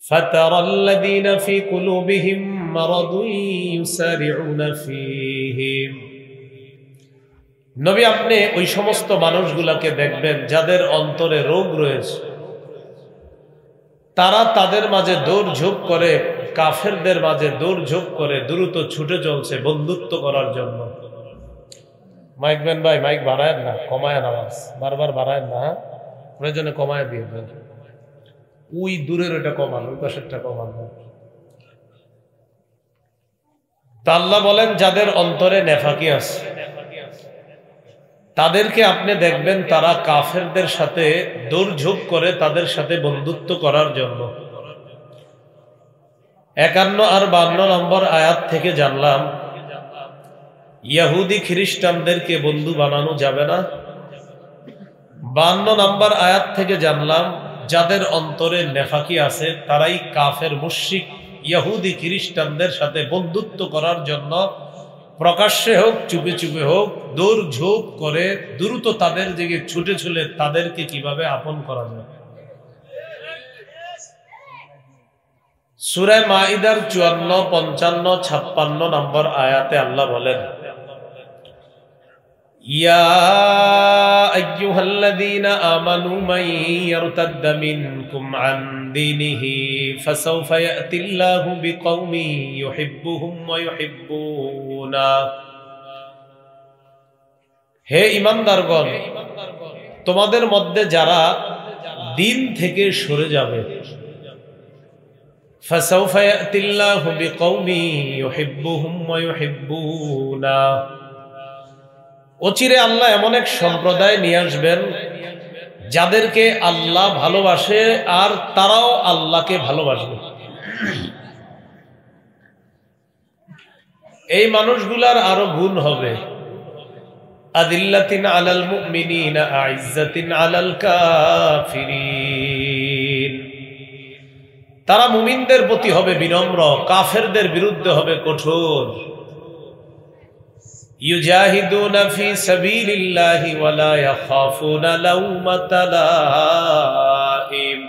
فَتَرَى الَّذِينَ فِي قُلُوبِهِم مَّرَضٌ يُسَارِعُونَ فِيهِمْ। নবী, আপনি ওই সমস্ত মানুষগুলোকে দেখবেন যাদের অন্তরে রোগ রয়েছে, তারা তাদের মাঝে দৌড়ঝোঁক করে, কাফেরদের মাঝে দৌড়ঝোঁক করে দ্রুত ছুটে চলছে বন্ধুত্ব করার জন্য। মাইক বেন ভাই, মাইক বাড়ায় না, কমায় আওয়াজ বারবার বাড়ায় না, প্রয়োজনে কমায় দিয়ে দেন। ওই দূরের ওটা কমান, ওই পাশেরটা কমান। তা আল্লাহ বলেন যাদের অন্তরে নেফাকি আছে তাদেরকে আপনি দেখবেন তারা কাফেরদের সাথে দৌড়ঝোঁক করে তাদের সাথে বন্ধুত্ব করার জন্য। 51 আর 52 নম্বর আয়াত থেকে জানলাম ইহুদি খ্রিস্টানদেরকে বন্ধু বানানো যাবে না। 52 নম্বর আয়াত থেকে জানলাম যাদের অন্তরে নেফাকি আছে তারাই কাফের মুশরিক ইহুদি খ্রিস্টানদের সাথে বন্ধুত্ব করার জন্য প্রকাশ্যে হোক চুপে চুপে হোক দৌড়ঝোঁক করে দ্রুত তাদের দিকে ছুটে ছুটে তাদেরকে কিভাবে আপন করা যায়। সূরা মাইদার 54, 55, 56 নম্বর আয়াতে আল্লাহ বলেন, ইয়া আইয়ুহাল্লাযীনা আমানু মান ইয়ারতাদ্দা মিনকুম আন দীনিহি ফাসাউফা ইয়াতিল্লাহু বিকওমিন ইউহিব্বুহুম ওয়া ইউহিব্বুনা। হে ঈমানদারগণ, তোমাদের মধ্যে যারা দিন থেকে সরে যাবে, ফাসাউফা ইয়াতিল্লাহু বিকওমিন ইউহিব্বুহুম ওয়া ইউহিব্বুনা, অচিরে আল্লাহ এমন এক সম্প্রদায় নিয়ে আসবেন যাদেরকে আল্লাহ ভালোবাসে আর তারাও আল্লাহকে ভালোবাসবে। এই মানুষগুলার আরো গুণ হবে, আদিল্লাতিন আলাল মুমিনিনা আইজ্জাতিন আলাল কাফিরিন। তারা মুমিনদের প্রতি হবে বিনম্র, কাফেরদের বিরুদ্ধে হবে কঠোর। ইউজাহিদুনা ফি সাবিলিল্লাহি ওয়া লা ইয়াখাফুনা লাউমাতা লাইম।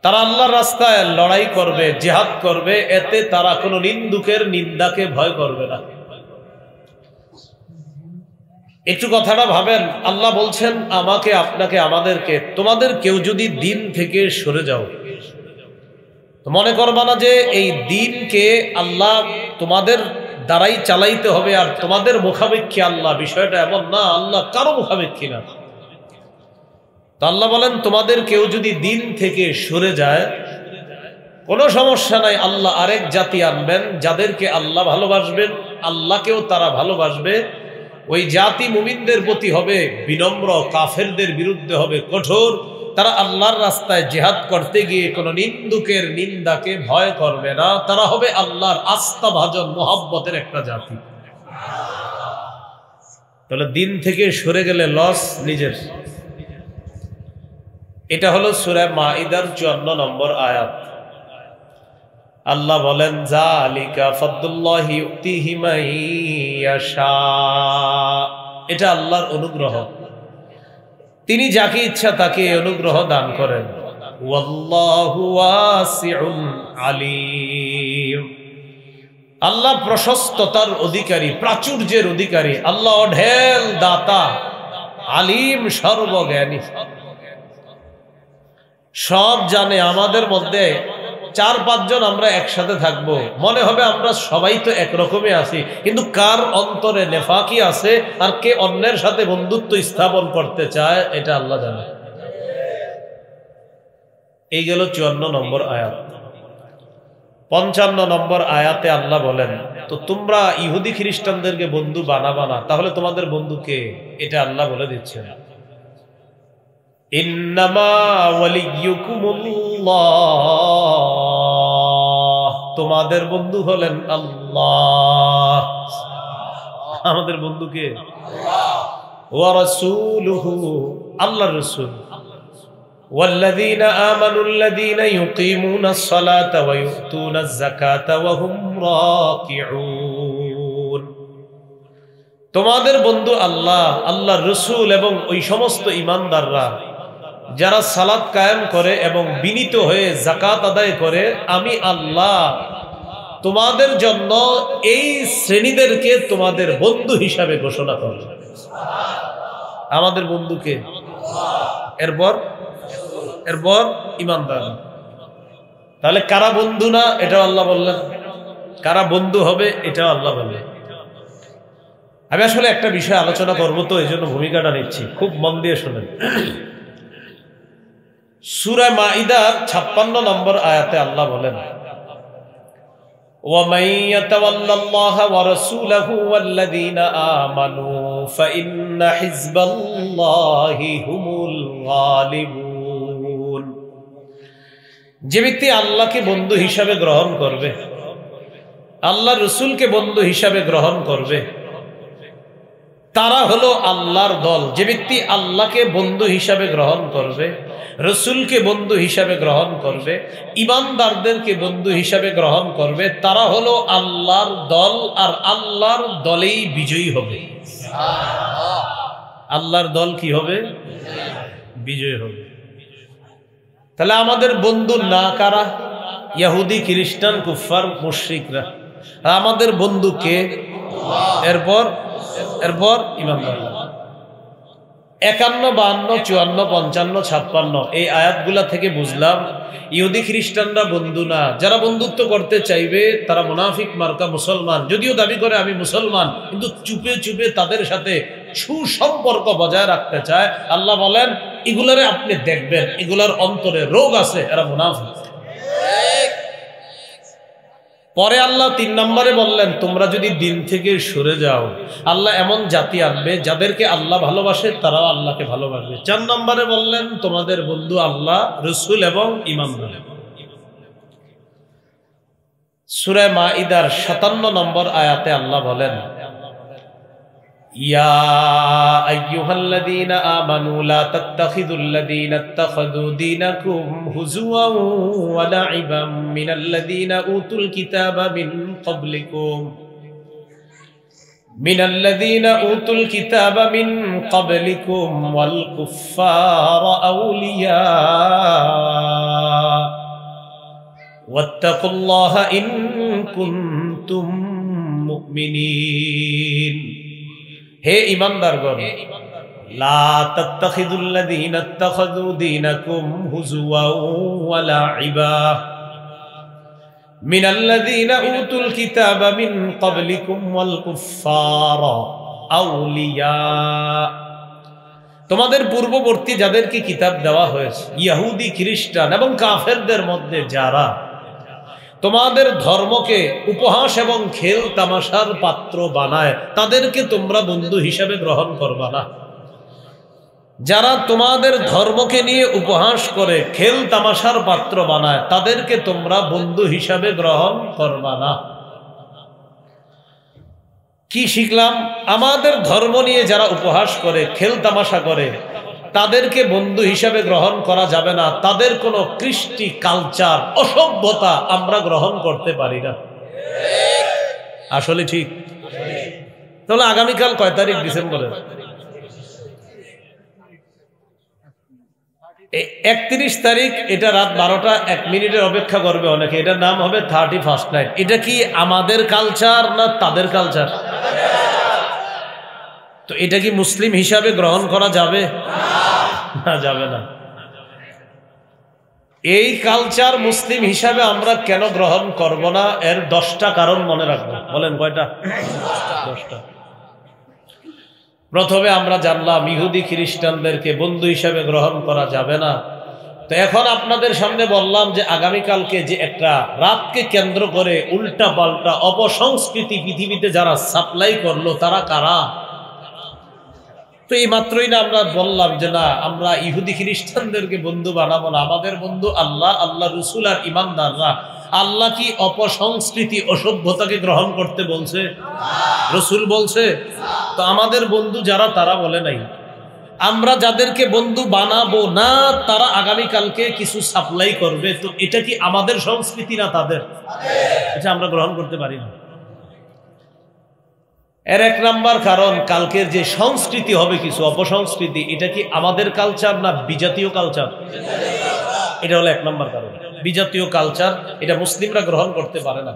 তারা আল্লাহর রাস্তায় লড়াই করবে, জিহাদ করবে, এতে তারা কোনো নিন্দুকের নিন্দাকে ভয় করবে না। একটু কথাটা ভাবেন, আল্লাহ বলছেন আমাকে, আপনাকে, আমাদেরকে, তোমাদের কেউ যদি দিন থেকে সরে যাও, তো মনে করবা না যে এই দিনকে আল্লাহ তোমাদের দ্বারাই চালাইতে হবে আর তোমাদের মুখাপেক্ষী আল্লাহ। বিষয়টা এমন না, আল্লাহ কারো মুখাপেক্ষী না। তো আল্লাহ বলেন তোমাদের কেউ যদি দিন থেকে সরে যায় কোনো সমস্যা নাই, আল্লাহ আরেক জাতি আনবেন যাদেরকে আল্লাহ ভালোবাসবেন, আল্লাহকেও তারা ভালোবাসবে। ওই জাতি মুমিনদের প্রতি হবে বিনম্র, কাফেরদের বিরুদ্ধে হবে কঠোর। তারা আল্লাহর রাস্তায় জিহাদ করতে গিয়ে কোনো নিন্দুকের নিন্দাকে ভয় করবে না। তারা হবে আল্লাহর আস্থাভাজন মোহাব্বতের একটা জাতি। তাহলে দিন থেকে সরে গেলে লস নিজের। এটা হলো সূরা মাইদার 54 নম্বর আয়াত। আল্লাহ বলেন যালিকা ফাদলুল্লাহি ইউতিহি মান ইয়াশা। এটা আল্লাহর অনুগ্রহ, তিনি যাকে ইচ্ছা তাকে অনুগ্রহ দান করেন। ওয়াল্লাহু ওয়াসিউন আলিম। আল্লাহ প্রশস্ততার অধিকারী, প্রাচুর্যের অধিকারী। আল্লাহ অঢেল দাতা, আলিম, সর্বজ্ঞানী, সব জানে। আমাদের মধ্যে 4-5 জন আমরা একসাথে থাকবো, মনে হবে আমরা সবাই তো একরকমই আছি, কিন্তু কার অন্তরে নেফাকি আছে আর কে অন্যের সাথে বন্ধুত্ব স্থাপন করতে চায় এটা আল্লাহ জানে। এই গেল 54 নম্বর আয়াত। 55 নম্বর আয়াতে আল্লাহ বলেন তো তোমরা ইহুদি খ্রিস্টানদেরকে বন্ধু বানাবা না, তাহলে তোমাদের বন্ধু কে? এটা আল্লাহ বলে দিচ্ছেন, ইন্নামা ওয়ালিয়্যুকুমুল্লাহ, তোমাদের বন্ধু হলেন আল্লাহ। আমাদের বন্ধু কে? আল্লাহ। ওয়া রাসূলুহু, আল্লাহর রাসূল। ওয়াল্লাযীনা আমানুল্লাযীনা ইউকিমুনাস সালাতা ওয়া ইউতুনাজ যাকাতা ওয়া হুম রাকিউন। তোমাদের বন্ধু আল্লাহ, আল্লাহর রাসূল এবং ওই সমস্ত ঈমানদাররা যারা সালাত কায়েম করে এবং বিনীত হয়ে যাকাত আদায় করে, আমি আল্লাহ তোমাদের জন্য এই শ্রেণীদেরকে তোমাদের বন্ধু হিসাবে ঘোষণা করব। আমাদের বন্ধুকে এরপর ইমানদার। তাহলে কারা বন্ধু না এটাও আল্লাহ বললেন, কারা বন্ধু হবে এটাও আল্লাহ বললেন। আমি আসলে একটা বিষয় আলোচনা করবো, তো এই জন্য ভূমিকাটা নিচ্ছি, খুব মন দিয়ে শোনেন। সূরা মাইদার 56 নম্বর আয়াতে আল্লাহ বলেন, وَمَن يَتَوَلَّ اللَّهَ وَرَسُولَهُ وَالَّذِينَ آمَنُوا فَإِنَّ حِزْبَ اللَّهِ هُمُ الْغَالِبُونَ। যে ব্যক্তি আল্লাহকে বন্ধু হিসাবে গ্রহণ করবে, আল্লাহ রসুলকে বন্ধু হিসাবে গ্রহণ করবে, তারা হলো আল্লাহর দল। যে ব্যক্তি আল্লাহকে বন্ধু হিসাবে গ্রহণ করবে, রসুলকে বন্ধু হিসাবে গ্রহণ করবে, ইমানদারদেরকে বন্ধু হিসাবে গ্রহণ করবে, তারা হলো আল্লাহর দল, আর আল্লাহর দলেই বিজয়ী হবে। আল্লাহর দল কি হবে? বিজয়ী হবে। তাহলে আমাদের বন্ধু না কারা? ইহুদি, খ্রিস্টান, কুফার, মুশরিকরা। আমাদের বন্ধু কে? এরপর ইমানদার। 51, 52, 54, 55, 56 এই আয়াতগুলা থেকে বুঝলাম ইহুদি খ্রিস্টানরা বন্ধু না। যারা বন্ধুত্ব করতে চাইবে তারা মুনাফিক মার্কা মুসলমান, যদিও দাবি করে আমি মুসলমান, কিন্তু চুপে চুপে তাদের সাথে সুসম্পর্ক বজায় রাখতে চায়। আল্লাহ বলেন এগুলারে আপনি দেখবেন, এগুলার অন্তরে রোগ আছে, এরা মুনাফিক। পরে আল্লাহ 3 নম্বরে বললেন, তোমরা যদি দিন থেকে সরে যাও, আল্লাহ এমন জাতি আনবে যাদেরকে আল্লাহ ভালোবাসে, তারাও আল্লাহকে ভালোবাসবে। 4 নম্বরে বললেন, তোমাদের বন্ধু আল্লাহ, রসুল এবং ইমানদার। সূরা মাইদার 57 নম্বর আয়াতে আল্লাহ বলেন, ইয়া আইয়ুহাল্লাযীনা আমানু লা তাত্তাখিযুল্লাযীনা ইত্তাখাযু দীনাকুম হুজুওয়ান ওয়া লা'iবাম মিনাল্লাযীনা উতুল কিতাবা মিন ক্বাবলিকুম ওয়াল কুফফারা আউলিয়া ওয়াত্তাকুল্লাহা ইন কুনতুম মুমিনিন। হে ঈমানদারগণ, লা তাত্তাখিযুল্লাযীনা ইত্তাখাযু দীনাকুম হুজুওয়ান ওয়া লা'iবা মিনাল্লাযীনা উতুল কিতাবা মিন ক্বাবলিকুম ওয়াল কুফফারা আউলিয়া। তোমাদের পূর্ববর্তী যাদেরকে কিতাব দেওয়া হয়েছে, ইহুদি, খ্রিস্টান এবং কাফেরদের মধ্যে যারা তোমাদের ধর্মকে উপহাস এবং খেল তামাশার পাত্র বানায়, তাদেরকে তোমরা বন্ধু হিসাবে গ্রহণ করবা না। যারা তোমাদের ধর্মকে নিয়ে উপহাস করে, খেল তামাশার পাত্র বানায়, তাদেরকে তোমরা বন্ধু হিসাবে গ্রহণ করবা না। কি শিখলাম? আমাদের ধর্ম নিয়ে যারা উপহাস করে, খেল তামাশা করে, তাদেরকে বন্ধু হিসাবে গ্রহণ করা যাবে না। তাদের কোনো কৃষ্টি, কালচার, অসভ্যতা আমরা গ্রহণ করতে পারি না। আসলে ঠিক। তাহলে আগামীকাল কয় তারিখ? ডিসেম্বরের 31 তারিখ। এটা রাত 12টা 1 মিনিটের অপেক্ষা করবে অনেকে। এটার নাম হবে 31st নাইট। এটা কি আমাদের কালচার না তাদের কালচার? তো এটা কি মুসলিম হিসাবে গ্রহণ করা যাবে? না, যাবে না। এই কালচার মুসলিম হিসাবে আমরা কেন গ্রহণ করব না? এর 10টা কারণ মনে রাখবো। বলেন কয়টা? 10টা। প্রথমে আমরা জানলাম ইহুদি খ্রিস্টানদেরকে বন্ধু হিসাবে গ্রহণ করা যাবে না। তো এখন আপনাদের সামনে বললাম যে আগামীকালকে যে একটা রাতকে কেন্দ্র করে উল্টা পাল্টা অপসংস্কৃতি পৃথিবীতে যারা সাপ্লাই করলো, তারা কারা? তো এই মাত্রই না আমরা বললাম যে না, আমরা ইহুদি খ্রিস্টানদেরকে বন্ধু বানাবো না, আমাদের বন্ধু আল্লাহ, আল্লাহ রসুল আর ইমানদাররা। আল্লাহ কি অপসংস্কৃতি, অসভ্যতাকে গ্রহণ করতে বলছে? রসুল বলছে? তো আমাদের বন্ধু যারা, তারা বলে নাই। আমরা যাদেরকে বন্ধু বানাবো না, তারা আগামীকালকে কিছু সাপ্লাই করবে। তো এটা কি আমাদের সংস্কৃতি না তাদের? এটা আমরা গ্রহণ করতে পারি না। এর এক নাম্বার কারণ, কালকের যে সংস্কৃতি হবে কিছু অপসংস্কৃতি, এটা কি আমাদের কালচার না বিজাতীয় কালচার? এটা হলো এক নাম্বার কারণ। বিজাতীয় কালচার এটা মুসলিমরা গ্রহণ করতে পারে না,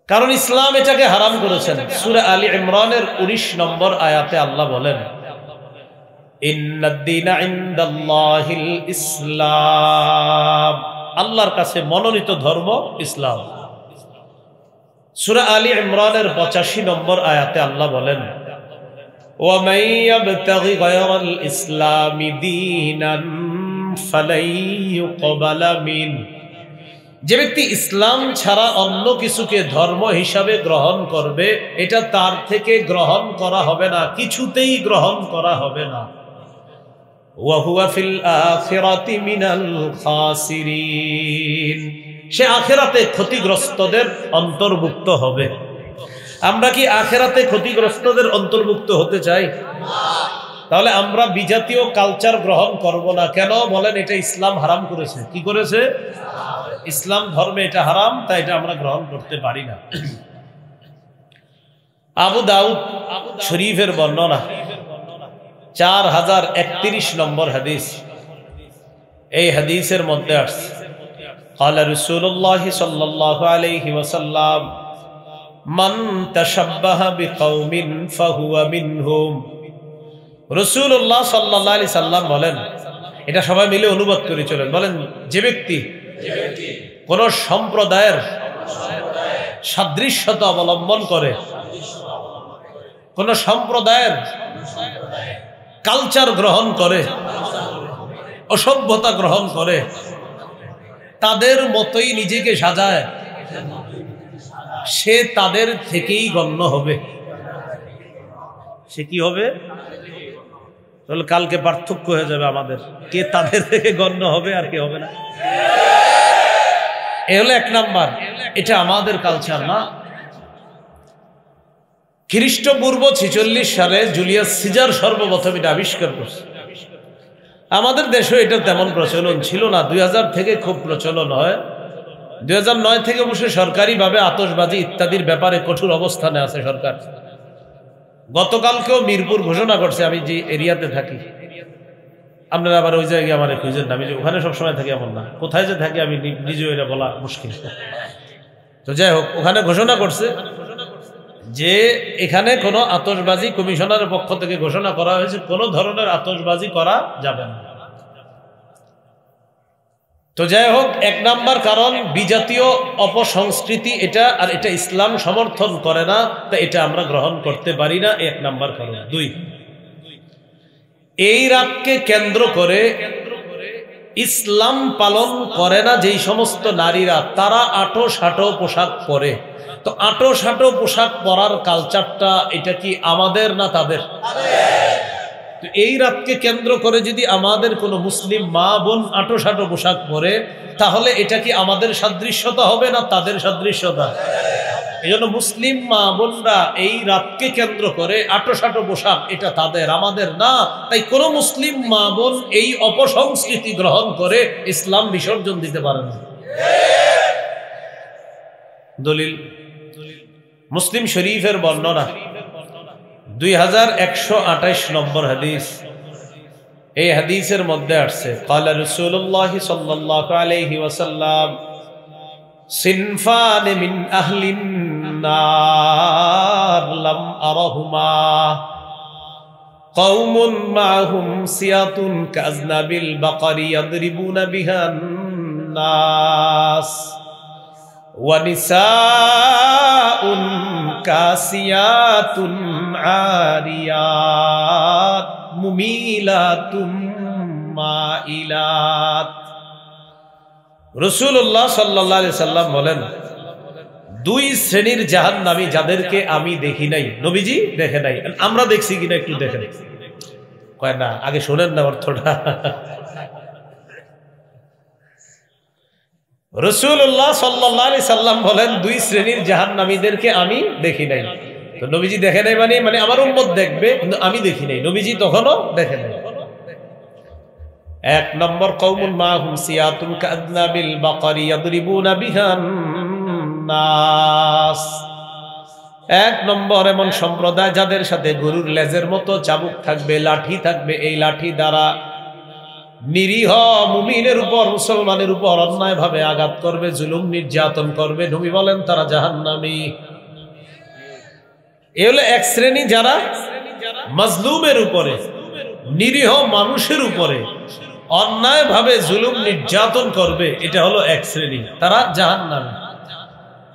কারণ ইসলাম এটাকে হারাম করেছেন। সূরা আলী ইমরানের 19 নম্বর আয়াতে আল্লাহ বলেন, ইন্নাদ-দীনা ইনদাল্লাহিল ইসলাম, আল্লাহর কাছে মনোনীত ধর্ম ইসলাম। সূরা আলী ইমরানের 85 নম্বর আয়াতে আল্লাহ বলেন, ওয়া মান ইয়াবতাগি গায়রাল ইসলামি দীনান ফালাই ইউকবালা মিন, যে ব্যক্তি ইসলাম ছাড়া অন্য কিছুকে ধর্ম হিসাবে গ্রহণ করবে, এটা তার থেকে গ্রহণ করা হবে না, কিছুতেই গ্রহণ করা হবে না। ওয়া হুয়া ফিল আখিরাতি মিনাল খাসিরিন, সে আখিরাতে ক্ষতিগ্রস্তদের অন্তর্ভুক্ত হবে। আমরা কি আখিরাতে ক্ষতিগ্রস্তদের অন্তর্ভুক্ত হতে চাই? তাহলে আমরা বিজাতীয় কালচার গ্রহণ করব না কেন? বলেন, এটা ইসলাম হারাম করেছে। কি করেছে? ইসলাম ধর্মে এটা হারাম, তাই এটা আমরা গ্রহণ করতে পারি না। আবু দাউদ শরীফের বর্ণনা 4031 নম্বর হাদিস। এই হাদিসের মধ্যে আসছে, قال رسول الله صلى الله عليه وسلم من تشبه بقوم فهو منهم। রাসূলুল্লাহ সাল্লাল্লাহু আলাইহি সাল্লাম বলেন, এটা সবাই মিলে অনুবাদ করে চলেন, বলেন, যে ব্যক্তি কোন সম্প্রদায়ের সাদৃশ্যতা অবলম্বন করে, কোন সম্প্রদায়ের কালচার গ্রহণ করে, অসভ্যতা গ্রহণ করে, তাদের মতোই নিজেকে সাজায়, সে তাদের থেকেই গণ্য হবে। সে কি হবে? তাহলে কালকে পার্থক্য হয়ে যাবে আমাদের, কে তাদের থেকে গণ্য হবে আর কে হবে না। এ হলো এক নাম্বার, এটা আমাদের কালচার না। খ্রিস্টপূর্ব 46 সালে জুলিয়াস সিজার সর্বপ্রথম এটা আবিষ্কার করছে। আমাদের দেশে এটা তেমন প্রচলন ছিল না। 2000 থেকে খুব প্রচলন হয়। 2009 থেকে অবশ্য সরকারিভাবে আতশবাজি ইত্যাদির ব্যাপারে কঠোর অবস্থানে আছে সরকার। গতকালকেও মিরপুর ঘোষণা করছে, আমি যে এরিয়াতে থাকি, আপনারা আবার ওই জায়গায় আমার খুঁজেন না, আমি যে ওখানে সবসময় থাকি এমন না, কোথায় যে থাকি আমি নিজেও এটা বলা মুশকিল। তো যাই হোক, ওখানে ঘোষণা করছে যে এখানে কোনো আতশবাজি, কমিশনারের পক্ষ থেকে ঘোষণা করা হয়েছে কোনো ধরনের আতশবাজি করা যাবে না। তো যাই হোক, এক নাম্বার কারণ বিজাতীয় অপসংস্কৃতি এটা, আর এটা ইসলাম সমর্থন করে না, তা এটা আমরা গ্রহণ করতে পারি না, এক নাম্বার কারণ। 2, এই রাতকে কেন্দ্র করে ইসলাম পালন করে না যেই সমস্ত নারীরা, তারা আটো-শাটো পোশাক পরে। তো আটো-শাটো পোশাক পরার কালচারটা এটা কি আমাদের না তাদের? তো এই রাতকে কেন্দ্র করে যদি আমাদের কোনো মুসলিম মা বোন আটো-শাটো পোশাক পরে, তাহলে এটা কি আমাদের সাদৃশ্যতা হবে না তাদের সাদৃশ্যতা? এই জন্য মুসলিম মা বোনরা এই রাতকে কেন্দ্র করে আটো-শাটো পোশাক, এটা তাদের, আমাদের না। তাই কোনো মুসলিম মা বোন এই অপসংস্কৃতি গ্রহণ করে ইসলাম বিসর্জন দিতে পারে না। দলিল মুসলিম শরীফের বর্ণনা 2128 নম্বর হাদিস। এই হাদিসের মধ্যে আসছে, قال رسول الله صلى الله عليه وسلم صنفان من أهل النار لم أرهما قوم معهم سياط كأذناب البقر يضربون بها الناس ونساء كاسيات عاريات مميلات মাইলাত। রাসূলুল্লাহ সাল্লাল্লাহু আলাইহি সাল্লাম বলেন, 2 শ্রেণীর জাহান্নামী যাদেরকে আমি দেখি নাই, নবীজি দেখে নাই, আমরা দেখছি কিনা একটু দেখেন। কয় না, আগে শোনেন না অর্থটা। রাসূলুল্লাহ সাল্লাল্লাহু আলাইহি সাল্লাম বলেন, 2 শ্রেণীর জাহান্নামীদেরকে আমি দেখি নাই। তো নবীজি দেখে নাই মানে আমার উম্মত দেখবে, কিন্তু আমি দেখি নাই, নবীজি তখনও দেখে নাই। 1 নম্বর, কওমুন মাহুম সিয়াতুন কাআদনাবিল বাকারি ইয়াদরিবুনা বিহান নাস। এক নম্বর এমন সম্প্রদায় যাদের সাথে গরুর লেজের মতো চাবুক থাকবে, লাঠি থাকবে, এই লাঠি দ্বারা নিরীহ মুমিনের উপর, মুসলমানের উপর অন্যায় ভাবে আঘাত করবে, জুলুম নির্যাতন করবে। নবী বলেন তারা জাহান্নামী। এ হলো এক শ্রেণী যারা মাজলুমের উপরে, নিরীহ মানুষের উপরে অন্যায় ভাবে জুলুম নির্যাতন করবে, এটা হলো এক শ্রেণী, তারা জাহান্নামী।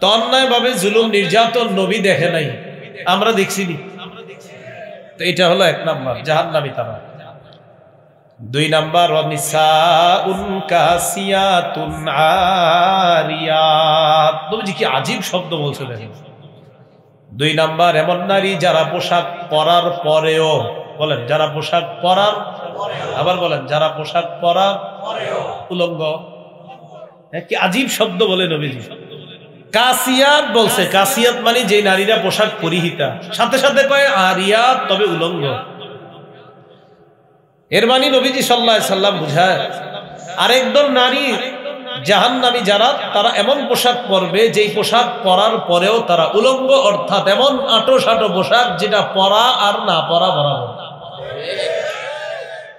তো অন্যায় ভাবে জুলুম নির্যাতন নবী দেখে নাই, আমরা দেখছি নি, তো এটা হলো এক নাম্বার, জাহান্নামী তারা। দুই নাম্বার নিসাউন কাসিয়াতুন আরিয়াত। নবীজি কি আজীব শব্দ বলছে দেখেন। দুই নাম্বার এমন নারী যারা পোশাক পরার পরেও, বলেন যারা পোশাক পরার, আবার বলেন যারা পোশাক পরার উলঙ্গ। কি আজীব শব্দ বলে নবীজি। কাসিয়াত বলছে, কাসিয়াত মানে যে নারীরা পোশাক পরিহিতা, সাথে সাথে কয় আরিয়াত, তবে উলঙ্গ। এর মানে নবীজি সাল্লাল্লাহু আলাইহি সাল্লাম বুঝায় আরেকদল নারী জাহান্নামী যারা, তারা এমন পোশাক পরবে যেই পোশাক পরার পরেও তারা উলঙ্গ, অর্থাৎ এমন আঁটো-সাঁটো পোশাক যেটা পরা আর না পরা বরাবর।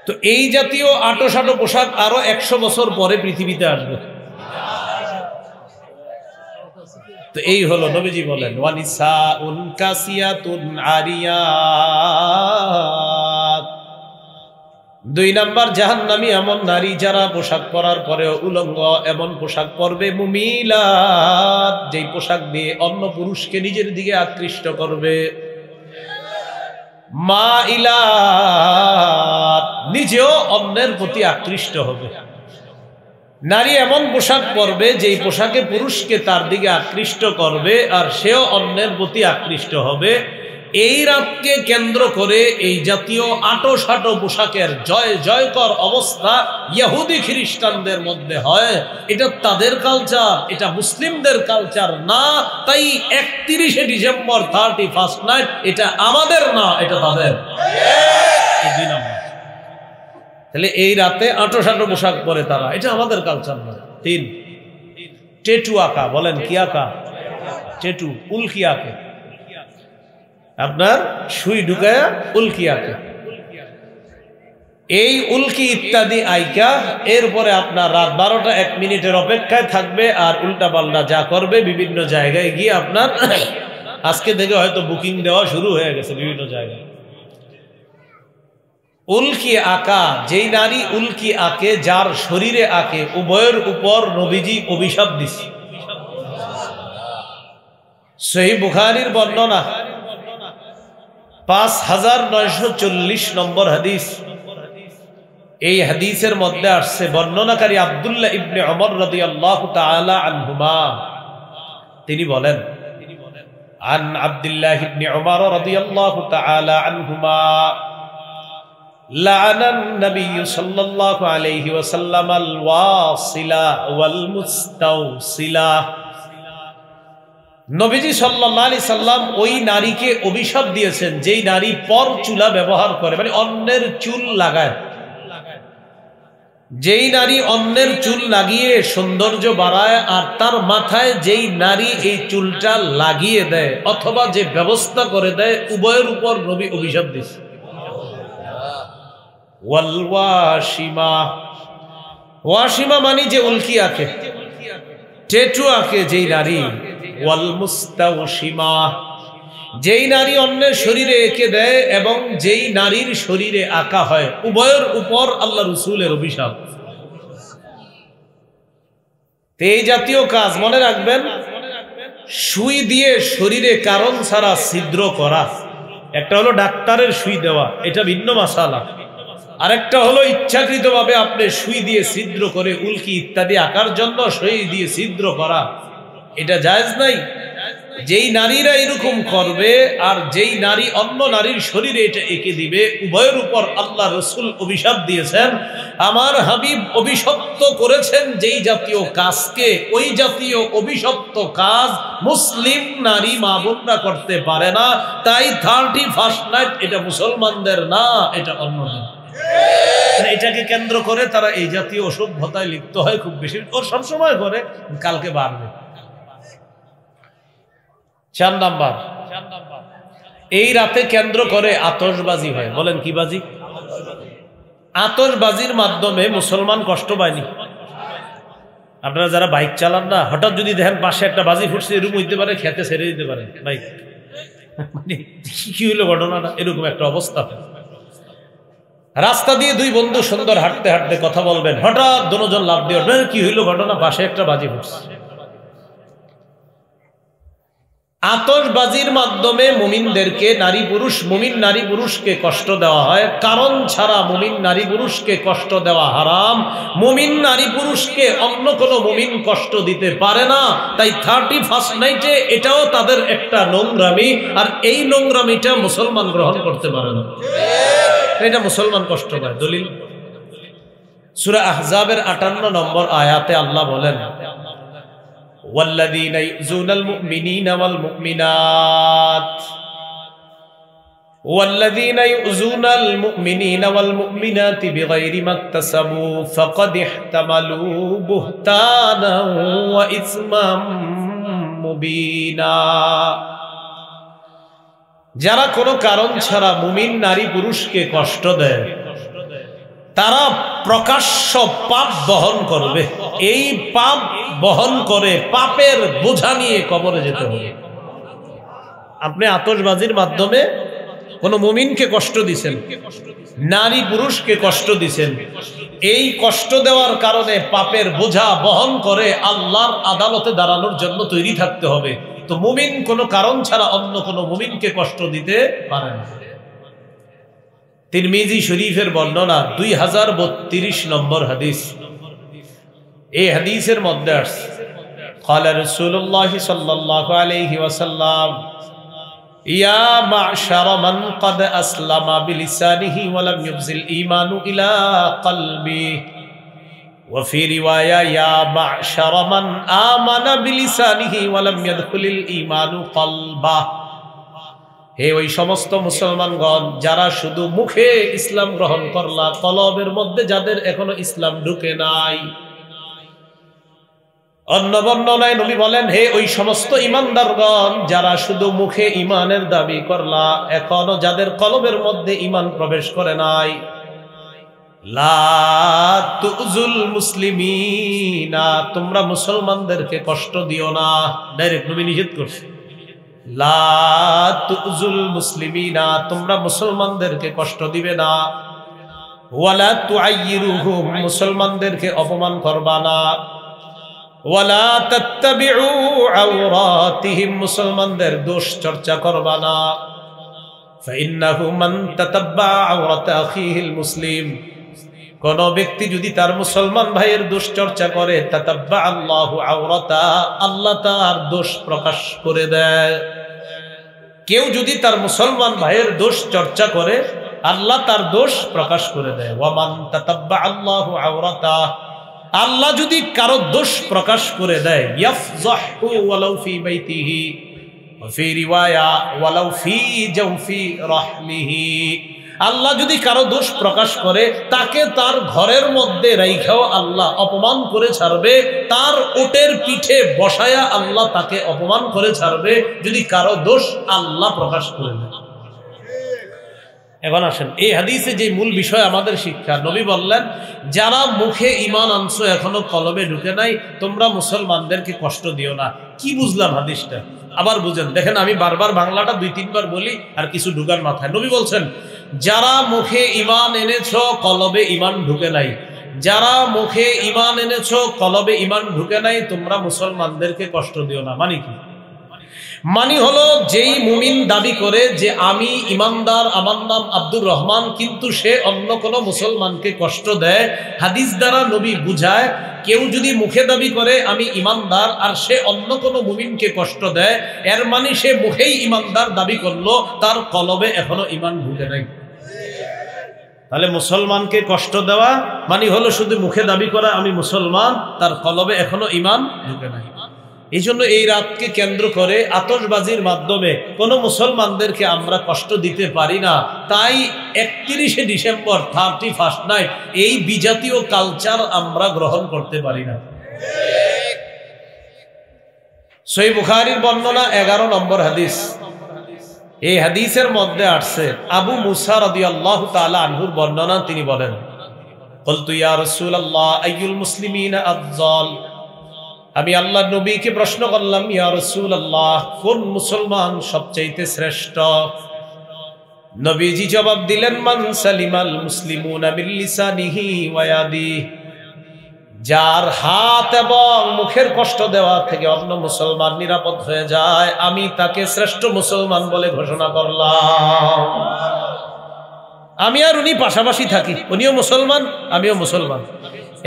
তো এই জাতীয় আঁটো-সাঁটো পোশাক আরো 100 বছর পরে পৃথিবীতে আসবে। তো এই হলো নবীজি বলেন ওয়ানিসাউন কাসিয়াতুন আরিয়াত। দুই নাম্বার জাহান্নামী এমন নারী যারা পোশাক পরার পরেও উলঙ্গ, এমন পোশাক পরবে মুমিলাত, যেই পোশাক দিয়ে অন্য পুরুষকে নিজের দিকে আকৃষ্ট করবে, মাইলাত, নিজেও অন্যের প্রতি আকৃষ্ট হবে। নারী এমন পোশাক পরবে যেই পোশাকে পুরুষকে তার দিকে আকৃষ্ট করবে আর সেও অন্যের প্রতি আকৃষ্ট হবে। এই রাতকে কেন্দ্র করে এই জাতীয় আঁটো-সাঁটো পোশাকের জয় জয়কর অবস্থা ইহুদি খ্রিস্টানদের মধ্যে হয়। এটা তাদের কালচার, এটা মুসলিমদের কালচার না। তাই 31শে ডিসেম্বর 31st নাইট এটা আমাদের না, এটা তাদের। এই দুই নাম্বার। তাহলে এই রাতে আঁটো-সাঁটো পোশাক পরে তারা, এটা আমাদের কালচার না। তিন, টেটু আঁকা। বলেন কি আঁকা? টেটু, উল্কি আঁকে, আপনার সুই ঢুকায়া উল্কি আঁকে। এই উল্কি ইত্যাদি আইকা এরপরে আপনার রাত 12টা 1 মিনিটের অপেক্ষায় থাকবে আর উল্টা পাল্টা যা করবে বিভিন্ন জায়গায় গিয়ে আপনার আজকে থেকে হয়তো বুকিং দেওয়া শুরু হয়ে গেছে বিভিন্ন জায়গায়। উল্কি আঁকা, যেই নারী উল্কি আঁকে, যার শরীরে আঁকে, উভয়ের উপর নবীজি অভিশাপ দিছে। সহিহ বুখারীর বর্ণনা 5940 নম্বর হাদিস। এই হাদিসের মধ্যে আসছে, বর্ণনাকারী আব্দুল্লাহ ইবনে ওমর রাদিয়াল্লাহু তাআলা আনহুমা, তিনি বলেন আন আব্দুল্লাহ ইবনে ওমর রাদিয়াল্লাহু তাআলা আনহুমা লাআনান নবী সাল্লাল্লাহু আলাইহি ওয়াসাল্লাম আল ওয়াসিলা ওয়াল মুস্তাওসিলা। নবীজি সাল্লাল্লাহু আলাইহি সাল্লাম ওই নারীকে অভিশাপ দিয়েছেন যেই নারী পর চুলা ব্যবহার করে, মানে অন্যের চুল লাগায়। যেই নারী অন্যের চুল লাগিয়ে সৌন্দর্য বাড়ায় আর তার মাথায় যেই নারী এই চুলটা লাগিয়ে দেয় অথবা যে ব্যবস্থা করে দেয়, উভয়ের উপর নবী অভিশাপ দিয়েছে। ওয়াল ওয়াশিমা, ওয়াশিমা মানে যে উল্কি আঁকে, টেটু আঁকে যেই নারী। ওয়াল মুস্তাওশিমা, যেই নারী অন্যের শরীরে এঁকে দেয় এবং যেই নারীর শরীরে আঁকা হয়, উভয়ের উপর আল্লাহ রাসূলের অভিশাপ। এই জাতীয় কাজ মনে রাখবেন, সুই দিয়ে শরীরে কারণ ছাড়া ছিদ্র করা। একটা হলো ডাক্তারের সুই দেওয়া, এটা ভিন্ন মাসালা। আরেকটা হলো ইচ্ছাকৃতভাবে আপনি সুই দিয়ে ছিদ্র করে উল্কি ইত্যাদি আঁকার জন্য সুই দিয়ে ছিদ্র করা, এটা জায়েজ নাই। যেই নারীরা এরকম করবে আর যেই নারী অন্য নারীর শরীরে এটা এঁকে দিবে, উভয়ের উপর আল্লাহ রাসূল অভিশাপ দিয়েছেন। আমার হাবিব অভিশপ্ত করেছেন যেই জাতীয় কাজকে, ওই জাতীয় অভিশপ্ত কাজ মুসলিম নারী মা বোনরা করতে পারে না। তাই 31st নাইট এটা মুসলমানদের না, এটা অন্যদের। এটাকে কেন্দ্র করে তারা এই জাতীয় অসভ্যতায় লিপ্ত হয় খুব বেশি, ওর সবসময় করে, কালকে বাড়বে। 4 নাম্বার এই রাতে কেন্দ্র করে আতশবাজি হয়। বলেন কি বাজি? আতশবাজির মাধ্যমে মুসলমান কষ্ট পায়নি। আপনারা যারা বাইক চালান না, হঠাৎ যদি দেখেন পাশে একটা বাজি ফুটছে, এরকম হইতে পারে খেতে ছেড়ে দিতে পারে বাইক। মানে কি হইলো ঘটনাটা? এরকম একটা অবস্থা। রাস্তা দিয়ে দুই বন্ধু সুন্দর হাঁটতে হাঁটতে কথা বলবেন, হঠাৎ দুজন লাফ দিয়ে উঠবেন, কি হইলো ঘটনা? পাশে একটা বাজি ফুটছে। আতশবাজির মাধ্যমে মুমিনদেরকে মুমিন নারী পুরুষকে কষ্ট দেওয়া হয়। কারণ ছাড়া মুমিন নারী পুরুষকে কষ্ট দেওয়া হারাম। মুমিন নারী পুরুষকে অন্য কোনো মুমিন কষ্ট দিতে পারে না। তাই 31st নাইটে এটাও তাদের একটা নোংরামি, আর এই নোংরামিটা মুসলমান গ্রহণ করতে পারে না। এটা মুসলমান কষ্ট পায়। দলিল সূরা আহজাবের 58 নম্বর আয়াতে আল্লাহ বলেন, والذين يؤذون المؤمنين والمؤمنات والذين يؤذون المؤمنين والمؤمنات بغير ما اكتسبوا فقد احتملوا بهتانا وإثما مبينا। যারা কোনো কারণ ছাড়া মুমিন নারী পুরুষকে কষ্ট দেয়, তারা প্রকাশ্য পাপ বহন করবে। এই পাপ বহন করে পাপের বোঝা নিয়ে কবরে যেতে হবে। আপনি আতশবাজির মাধ্যমে কোন মুমিনকে কষ্ট দিছেন, নারী পুরুষকে কষ্ট দিছেন, এই কষ্ট দেওয়ার কারণে পাপের বোঝা বহন করে আল্লাহর আদালতে দাঁড়ানোর জন্য তৈরি থাকতে হবে। তো মুমিন কোনো কারণ ছাড়া অন্য কোনো মুমিনকে কষ্ট দিতে পারে না। তিরমিজি শরীফের বর্ণনা 2032 নম্বর হাদিস। এই হাদিসের মধ্যে আসছে, ক্বালা রাসূলুল্লাহ সাল্লাল্লাহু আলাইহি ওয়াসাল্লাম, ইয়া মা'শারা মান ক্বাদ আসলামা বিলিসানিহি ওয়া লাম ইউবজিল ঈমানু ইলা কলবি, ওয়া ফি রিওয়ায়া ইয়া মা'শারা মান আমানা বিলিসানিহি ওয়া লাম ইয়াদখুলিল ঈমানু কলবা। হে ওই সমস্ত মুসলমানগণ যারা শুধু মুখে ইসলাম গ্রহণ করলা, কলবের মধ্যে যাদের এখনো ইসলাম ঢুকে নাই। অন্য বর্ণনায় নবী বলেন, হে ওই সমস্ত ঈমানদারগণ যারা শুধু মুখে ঈমানের দাবি করলা, এখনো যাদের কলবের মধ্যে ঈমান প্রবেশ করে নাই। লা তুযুল মুসলিমিনা, তোমরা মুসলমানদেরকে কষ্ট দিও না। ডাইরেক্ট নবী নিষেধ করছে, লা তুযুল মুসলিমিনা, তোমরা মুসলমানদেরকে কষ্ট দিবে না। ওয়ালা তুআইয়িরুহুম, মুসলমানদেরকে অপমান করবা না। ওয়ালা তাত্তাবিউ আওরাতিহিম, মুসলমানদের দোষ চর্চা করবা না। ফাইন্নাহু মান তাতাব্বা আওরাত আখিহিল মুসলিম, কোন ব্যক্তি যদি তার মুসলমান ভাইয়ের দোষ চর্চা করে, তাতাব্বা আল্লাহু আওরাতা, আল্লাহ তার দোষ প্রকাশ করে দেয়। কেউ যদি তার মুসলমান ভাইয়ের দোষ চর্চা করে, আল্লাহ তার দোষ প্রকাশ করে দেয়। ওয়ামান তাতাব্বা আল্লাহু আওরাতা, আল্লাহ যদি কারো দোষ প্রকাশ করে দেয়, ইয়াফযাহু ওয়ালাউ ফি বাইতিহি ওয়া ফি রিওয়ায়া ওয়ালাউ ফি জাওফি রাহলিহি, আল্লাহ যদি কারো দোষ প্রকাশ করে, তাকে তার ঘরের মধ্যে রাইখাও আল্লাহ অপমান করে ছাড়বে। তার ওটের পিঠে বসায়া আল্লাহ তাকে অপমান করে ছাড়বে, যদি কারো দোষ আল্লাহ প্রকাশ করে দেয়। এখন আসেন, এই হাদিসে যে মূল বিষয় আমাদের শিক্ষা, নবী বললেন, যারা মুখে ঈমান আনছো এখনো কলবে ঢুকে নাই, তোমরা মুসলমানদেরকে কষ্ট দিও না। কি বুঝলাম হাদিসটা? আবার বুঝেন, দেখেন আমি বারবার বাংলাটা 2-3 বার বলি আর কিছু ঢুকার মাথায়। নবী বলছেন, যারা মুখে ঈমান এনেছো কলবে ঈমান ঢুকে নাই, যারা মুখে ঈমান এনেছো কলবে ঈমান ঢুকে নাই, তোমরা মুসলমানদেরকে কষ্ট দিও না। মানে কি? মানে হলো, যেই মুমিন দাবি করে যে আমি ইমানদার, আমার নাম আব্দুর রহমান, কিন্তু সে অন্য কোনো মুসলমানকে কষ্ট দেয়, হাদিস দ্বারা নবী বুঝায়, কেউ যদি মুখে দাবি করে আমি ইমানদার আর সে অন্য কোনো মুমিনকে কষ্ট দেয়, এর মানে সে মুখেই ইমানদার দাবি করলো, তার কলবে এখনো ঈমান ঢুকে নাই। তাহলে মুসলমানকে কষ্ট দেওয়া মানে হলো শুধু মুখে দাবি করা আমি মুসলমান, তার কলবে এখনো ঈমান ঢুকে নাই। এই জন্য এই রাতকে কেন্দ্র করে আতশবাজির মাধ্যমে কোনো মুসলমানদেরকে আমরা কষ্ট দিতে পারি না। তাই 31শে ডিসেম্বর 31st নাইট এই বিজাতীয় কালচার আমরা গ্রহণ করতে পারি না। সহিহ বুখারীর বর্ণনা 11 নম্বর হাদিস, এই হাদিসের মধ্যে আসছে আবু মুসা রাদিয়াল্লাহু তাআলা আনহুর বর্ণনা, তিনি বলেন কুলতু ইয়া রাসূলুল্লাহ আইয়ুল মুসলিমিনা আফযাল, আমি আল্লাহর নবীকে প্রশ্ন করলাম, ইয়া রাসূলুল্লাহ কোন মুসলমান সবচেয়ে শ্রেষ্ঠ? নবীজি জবাব দিলেন, মান সালিমাল মুসলিমুনা মিন লিসানিহি ওয়া ইয়াদিহি, যার হাত এবং মুখের কষ্ট দেওয়া থেকে অন্য মুসলমান নিরাপদ হয়ে যায়, আমি তাকে শ্রেষ্ঠ মুসলমান বলে ঘোষণা করলাম। আমি আর উনি পাশাপাশি থাকি, উনিও মুসলমান আমিও মুসলমান।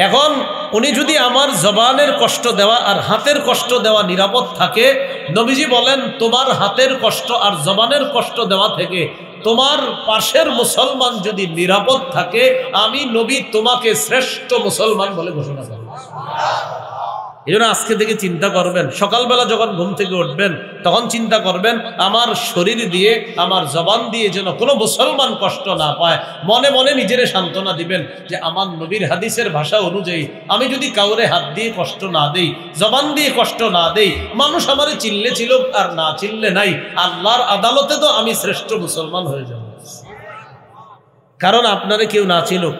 এখন উনি যদি আমার জবানের কষ্ট দেওয়া আর হাতের কষ্ট দেওয়া নিরাপদ থাকে, নবীজি বলেন তোমার হাতের কষ্ট আর জবানের কষ্ট দেওয়া থেকে তোমার পাশের মুসলমান যদি নিরাপদ থাকে, আমি নবী তোমাকে শ্রেষ্ঠ মুসলমান বলে ঘোষণা করব। এই জন্য আজকে থেকে চিন্তা করবেন, সকালবেলা যখন ঘুম থেকে উঠবেন তখন চিন্তা করবেন আমার শরীর দিয়ে আমার জবান দিয়ে যেন কোনো মুসলমান কষ্ট না পায়। মনে মনে নিজেরে সান্ত্বনা দিবেন যে আমার নবীর হাদিসের ভাষা অনুযায়ী আমি যদি কাউরে হাত দিয়ে কষ্ট না দেই, জবান দিয়ে কষ্ট না দেই, মানুষ আমারে চিনলে ছিল আর না চিনলে নাই, আল্লাহর আদালতে তো আমি শ্রেষ্ঠ মুসলমান হয়ে যাব। কারণ আপনারে কেউ না চিনুক,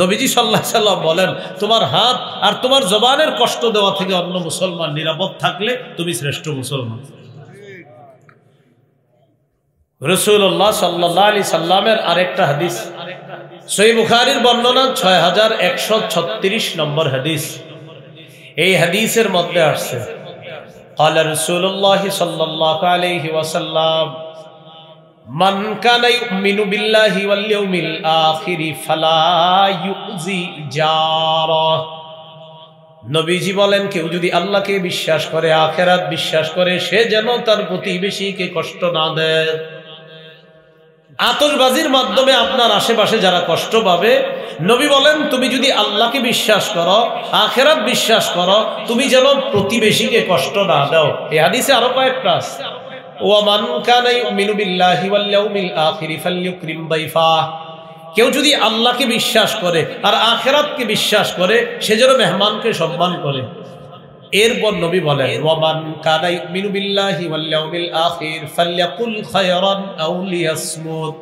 নবীজি সাল্লাল্লাহু আলাইহি ওয়াসাল্লাম বলেন তোমার হাত আর তোমার জবানের কষ্ট দেওয়া থেকে অন্য মুসলমান নিরাপদ থাকলে তুমি শ্রেষ্ঠ মুসলমান। রাসূলুল্লাহ সাল্লাল্লাহু আলাইহি সাল্লামের আরেকটা হাদিস, সহিহ বুখারীর বর্ণনা 6136 নম্বর হাদিস। এই হাদিসের মধ্যে আসছে ক্বালা রাসূলুল্লাহ সাল্লাল্লাহু আলাইহি ওয়াসাল্লাম মান কানা ইউমিনু বিল্লাহি ওয়াল ইয়াউমিল আখিরি ফালা ইউজি জারা। নবীজি বলেন কেউ যদি আল্লাহকে বিশ্বাস করে, আখিরাত বিশ্বাস করে, সে যেন তার প্রতিবেশীকে কষ্ট না দেয়। আতশবাজির মাধ্যমে আপনার আশেপাশে যারা কষ্ট পাবে, নবী বলেন তুমি যদি আল্লাহকে বিশ্বাস করো, আখিরাত বিশ্বাস করো, তুমি যেন প্রতিবেশীকে কষ্ট না দাও। এই হাদিসে আরো কয়েকটা আছে, ওয়ামান কানা ইউমিনু বিল্লাহি ওয়াল ইয়াউমিল আখিরি ফালইউকরিম দাইফাহ। কেউ যদি আল্লাহকে বিশ্বাস করে আর আখিরাতকে বিশ্বাস করে, সে যেন মেহমানকে সম্মান করে। এরপর নবী বলেন ওয়ামান কানা ইউমিনু বিল্লাহি ওয়াল ইয়াউমিল আখির ফালইয়াকুল খায়রান আও লিয়াসমুত।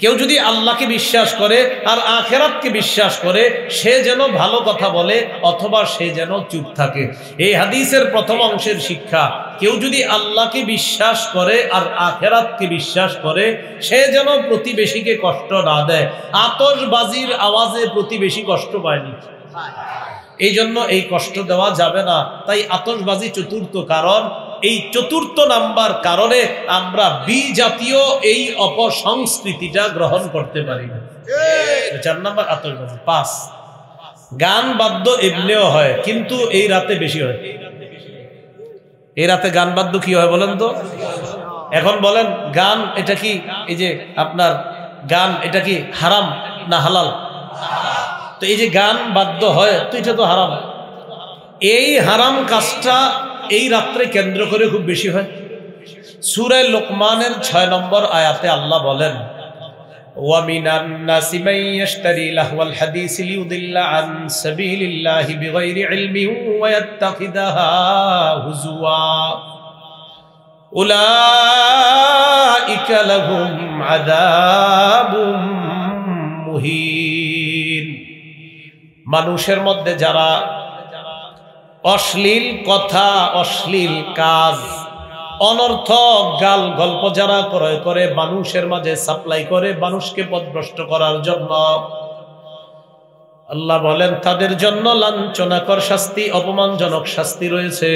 কেউ যদি আল্লাহকে বিশ্বাস করে আর আখিরাতকে বিশ্বাস করে, সে যেন ভালো কথা বলে অথবা সে যেন চুপ থাকে। এই হাদিসের প্রথম অংশের শিক্ষা, কেউ যদি আল্লাহকে বিশ্বাস করে আর আখিরাতকে বিশ্বাস করে, সে যেন প্রতিবেশীকে কষ্ট না দেয়। আতশবাজির আওয়াজে প্রতিবেশী কষ্ট পায়নি, এই জন্য এই কষ্ট দেওয়া যাবে না। তাই আতশবাজি চতুর্থ কারণ। এই চতুর্থ নাম্বার কারণে আমরা বিজাতীয় এই অপসংস্কৃতিটা গ্রহণ করতে পারি না। 4 নাম্বার আতশবাজি। 5 গান বাদ্য এমনিও হয়, কিন্তু এই রাতে বেশি হয়। এই রাতে গান বাদ্য কি হয় বলেন তো? এখন বলেন গান এটা কি, এই যে আপনার গান এটা কি হারাম না হালাল? তো এই যে গান বাদ্য হয়, তো এটা তো হারাম। এই হারাম কাজটা এই রাত্রে কেন্দ্র করে খুব বেশি হয়। সূরা লোকমানের 6 নম্বর আয়াতে আল্লাহ বলেন ওয়া মিনান নাসি মান ইয়াশতারি লাহওয়াল হাদিসি লিউদিল্লা আন সাবিলিল্লাহি বিগাইরি ইলমিন ওয়া ইয়াত্তাখিদাহা হুজুয়া উলাইকা লাহুম আযাবুম মুহিন। মানুষের মধ্যে যারা অশ্লীল কথা, অশ্লীল কাজ, অনর্থক গাল গল্প যারা ক্রয় করে মানুষের মাঝে সাপ্লাই করে মানুষকে পথভ্রষ্ট করার জন্য, আল্লাহ বলেন তাদের জন্য লাঞ্ছনাকর শাস্তি, অপমানজনক শাস্তি রয়েছে।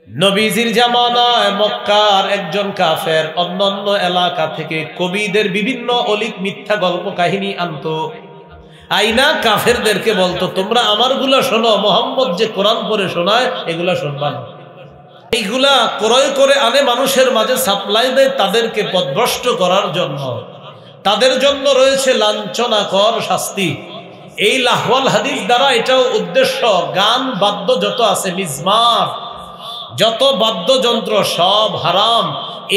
নবীজির জামানায় মক্কার একজন কাফের অন্যান্য এলাকা থেকে কবিদের বিভিন্ন অলিক মিথ্যা গল্প কাহিনী আনতো, আইনা কাফেরদেরকে বলতো তোমরা আমারগুলা শোনো, মোহাম্মদ যে কোরআন পড়ে শোনায় এগুলা শুনবা না। এইগুলা ক্রয় করে আনে মানুষের মাঝে সাপ্লাই দেয় তাদেরকে পথভ্রষ্ট করার জন্য। তাদের জন্য রয়েছে লাঞ্ছনাকর শাস্তি। এই লাহওয়াল হাদিস দ্বারা এটাও উদ্দেশ্য, গান বাদ্য যত আছে, মিজমার যত বাদ্যযন্ত্র সব হারাম।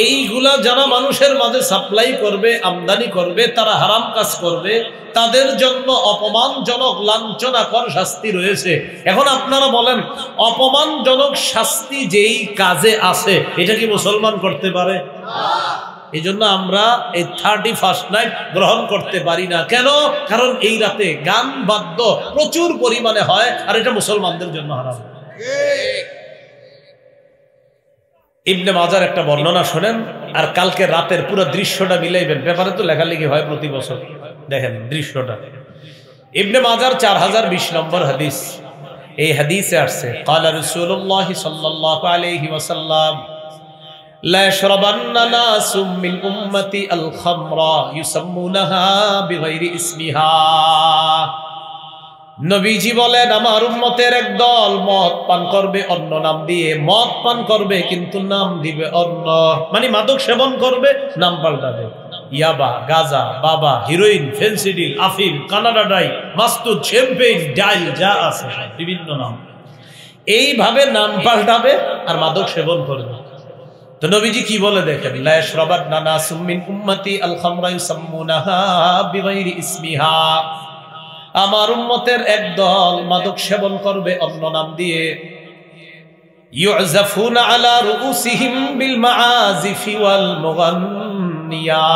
এইগুলা যারা মানুষের মাঝে সাপ্লাই করবে, আমদানি করবে, তারা হারাম কাজ করবে, তাদের জন্য অপমানজনক লাঞ্ছনাকর শাস্তি রয়েছে। এখন আপনারা বলেন, অপমানজনক শাস্তি যেই কাজে আছে এটা কি মুসলমান করতে পারে? এই জন্য আমরা এই 31st নাইট গ্রহণ করতে পারি না। কেন? কারণ এই রাতে গান বাদ্য প্রচুর পরিমাণে হয়, আর এটা মুসলমানদের জন্য হারাম। ইবনে মাজার একটা বর্ণনা শোনেন, আর কালকে রাতের পুরো দৃশ্যটা মিলাইবেন। পেপারে তো লেখালেখি হয় প্রতি বছর, দেখেন দৃশ্যটা। ইবনে মাজার 4020 নম্বর হাদিস। এই হাদিসে আসছে, ক্বালা রাসূলুল্লাহ সাল্লাল্লাহু আলাইহি ওয়াসাল্লাম, লা ইয়াশরাবান্না নাসুম মিন উম্মতি আল খামরা ইউসাম্মুনাহা বিগাইরি ইসমিহা। নবীজি বলেন, আমার উম্মতের একদল মদ পান করবে অন্য নাম দিয়ে। মদ পান করবে কিন্তু নাম দিবে অন্য, মানে মাদক সেবন করবে, নাম পাল্টাবে। ইয়াবা, গাজা, বাবা, হিরোইন, ফেন্সিডিল, আফিম, কানাডা ডাই, মাস্তুদ, শ্যাম্পেইন, ডাইল যা আছে বিভিন্ন নাম, এইভাবে নাম পাল্টাবে আর মাদক সেবন করবে। তো নবীজি কি বলে দেখেন, লা ইয়াশরাবান্না নাসুম মিন উম্মতি আল খামরা ইউসাম্মুনাহা বিগাইরি ইসমিহা। আমার উম্মতের একদল মাদক সেবন করবে অন্য নাম দিয়ে। ইউযাফুনা আলা রুউসিহিম বিল মাআজিফি ওয়াল মুগান্নিয়াত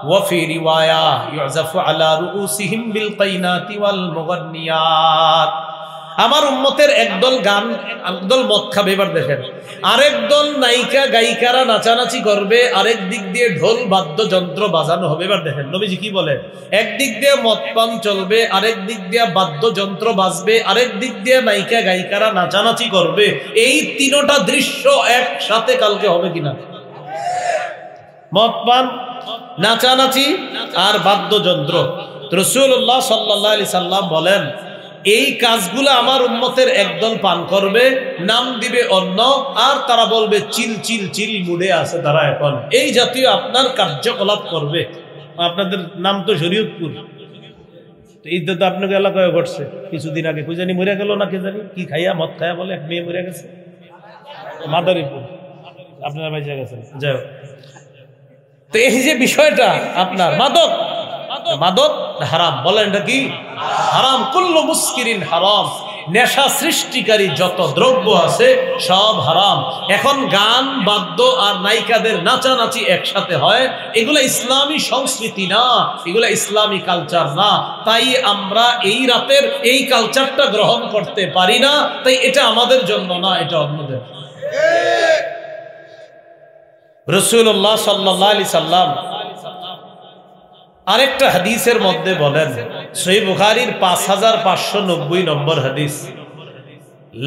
ওয়া ফি রিওয়ায়া ইউযাফু আলা রুউসিহিম বিল কাইনাতি ওয়াল মুগান্নিয়াত। আমার উম্মতের একদল গান, একদল মদ খাবে। এবার দেখেন, আরেক দল নায়িকা গায়িকারা নাচানাচি করবে, আরেক দিক দিয়ে ঢোল বাদ্যযন্ত্র বাজানো হবে। এবার দেখেন নবীজি কি বলে, একদিক দিয়ে মদ পান চলবে, আরেক দিক দিয়ে বাদ্যযন্ত্র বাজবে, আরেক দিক দিয়ে নায়িকা গায়িকারা নাচানাচি করবে। এই তিনটা দৃশ্য একসাথে কালকে হবে কিনা? মদ পান, নাচানাচি আর বাদ্যযন্ত্র। রাসূলুল্লাহ সাল্লাল্লাহু আলাইহি সাল্লাম বলেন, এই কাজগুলো আমার উম্মতের একদল পান করবে, নাম দিবে অন্য, আর তারা বলবে চিল চিল চিল মুডে আছে তারা এখন, এই জাতীয় আপনার কার্যকলাপ করবে। আপনাদের নাম তো শরীয়তপুর, এই তো আপনাকে এলাকায় ঘটছে কিছুদিন আগে, কই জানি মরে গেল না, কে জানি কি খাইয়া, মদ খাইয়া বলে এক মেয়ে মরে গেছে মাদারীপুর, আপনারা বাইজা গেছেন। যাই হোক, তো এই যে বিষয়টা আপনার মাদক, মাদক হারাম। বলেন এটা কি হারাম? কুল্লু মুস্কিরিন হারাম। নেশা সৃষ্টিকারী যত দ্রব্য আছে সব হারাম। এখন গান বাদ্য আর নায়িকাদের নাচানাচি একসাথে হয়, এগুলা ইসলামী সংস্কৃতি না, এগুলা ইসলামী কালচার না। তাই আমরা এই রাতের এই কালচারটা গ্রহণ করতে পারি না। তাই এটা আমাদের জন্য না, এটা অন্যদের। রাসূলুল্লাহ সাল্লাল্লাহু আলাইহি সাল্লাম আরেকটা হাদিসের মধ্যে বলেন, সহিহ বুখারীর 5590 নম্বর হাদিস,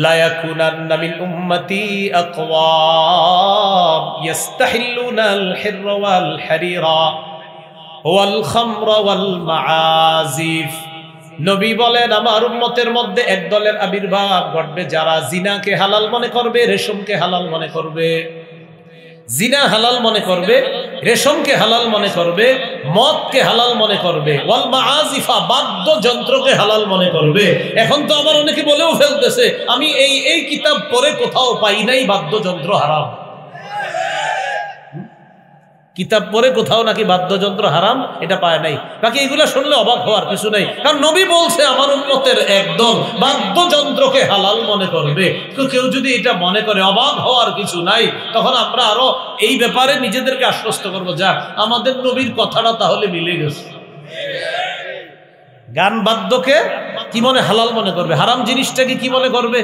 লা ইয়াকুনান্না মিন উম্মতি আকওয়াম ইস্তাহিল্লুনাল হিররা ওয়াল হারিরা ওয়াল খামরা ওয়াল মাআজিফ। নবী বলেন, আমার উম্মতের মধ্যে এক দলের আবির্ভাব ঘটবে যারা জিনাকে হালাল মনে করবে, রেশমকে হালাল মনে করবে। জিনা হালাল মনে করবে, রেশমকে হালাল মনে করবে, মদকে হালাল মনে করবে, ওয়াল মাআজিফা বাদ্যযন্ত্রকে হালাল মনে করবে। এখন তো আবার অনেকে বলেও ফেলতেছে, আমি এই কিতাব পড়ে কোথাও পাই নাই বাদ্যযন্ত্র হারাম। কিতাব পড়ে কোথাও নাকি বাদ্যযন্ত্র হারাম এটা পায় নাই। বাকি এগুলো শুনলে অবাক হওয়ার কিছু নেই, কারণ নবী বলছে আমার উম্মতের একদল বাদ্যযন্ত্রকে হালাল মনে করবে। তো কেউ যদি এটা মনে করে অবাক হওয়ার কিছু নাই, তখন আমরা আরো এই ব্যাপারে নিজেদেরকে আশ্বস্ত করবো, যা আমাদের নবীর কথাটা তাহলে মিলে গেছে। গান বাদ্যকে কি মনে হালাল মনে করবে, হারাম জিনিসটাকে কি মনে করবে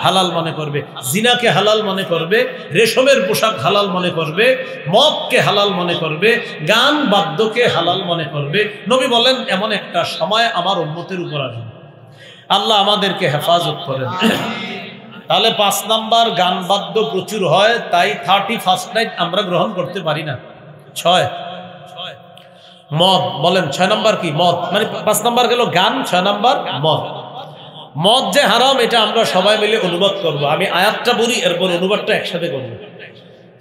হালাল মনে করবে, জিনাকে হালাল মনে করবে, রেশমের পোশাক হালাল মনে করবে, মদকে হালাল মনে করবে, গান বাদ্যকে হালাল মনে করবে। নবী বলেন এমন একটা সময় আমার উম্মতের উপর আসবে। আল্লাহ আমাদেরকে হেফাজত করেন। তাহলে 5 নাম্বার, গান বাদ্য প্রচুর হয়, তাই 31st নাইট আমরা গ্রহণ করতে পারি না। 6 মদ। বলেন 6 নাম্বার কি? মদ। মানে 5 নাম্বার গেল গান, 6 নাম্বার মদ। মদ যে হারাম এটা আমরা সবাই মিলে অনুবাদ করব। আমি আয়াতটা বলি, এরপর অনুবাদটা একসাথে করব।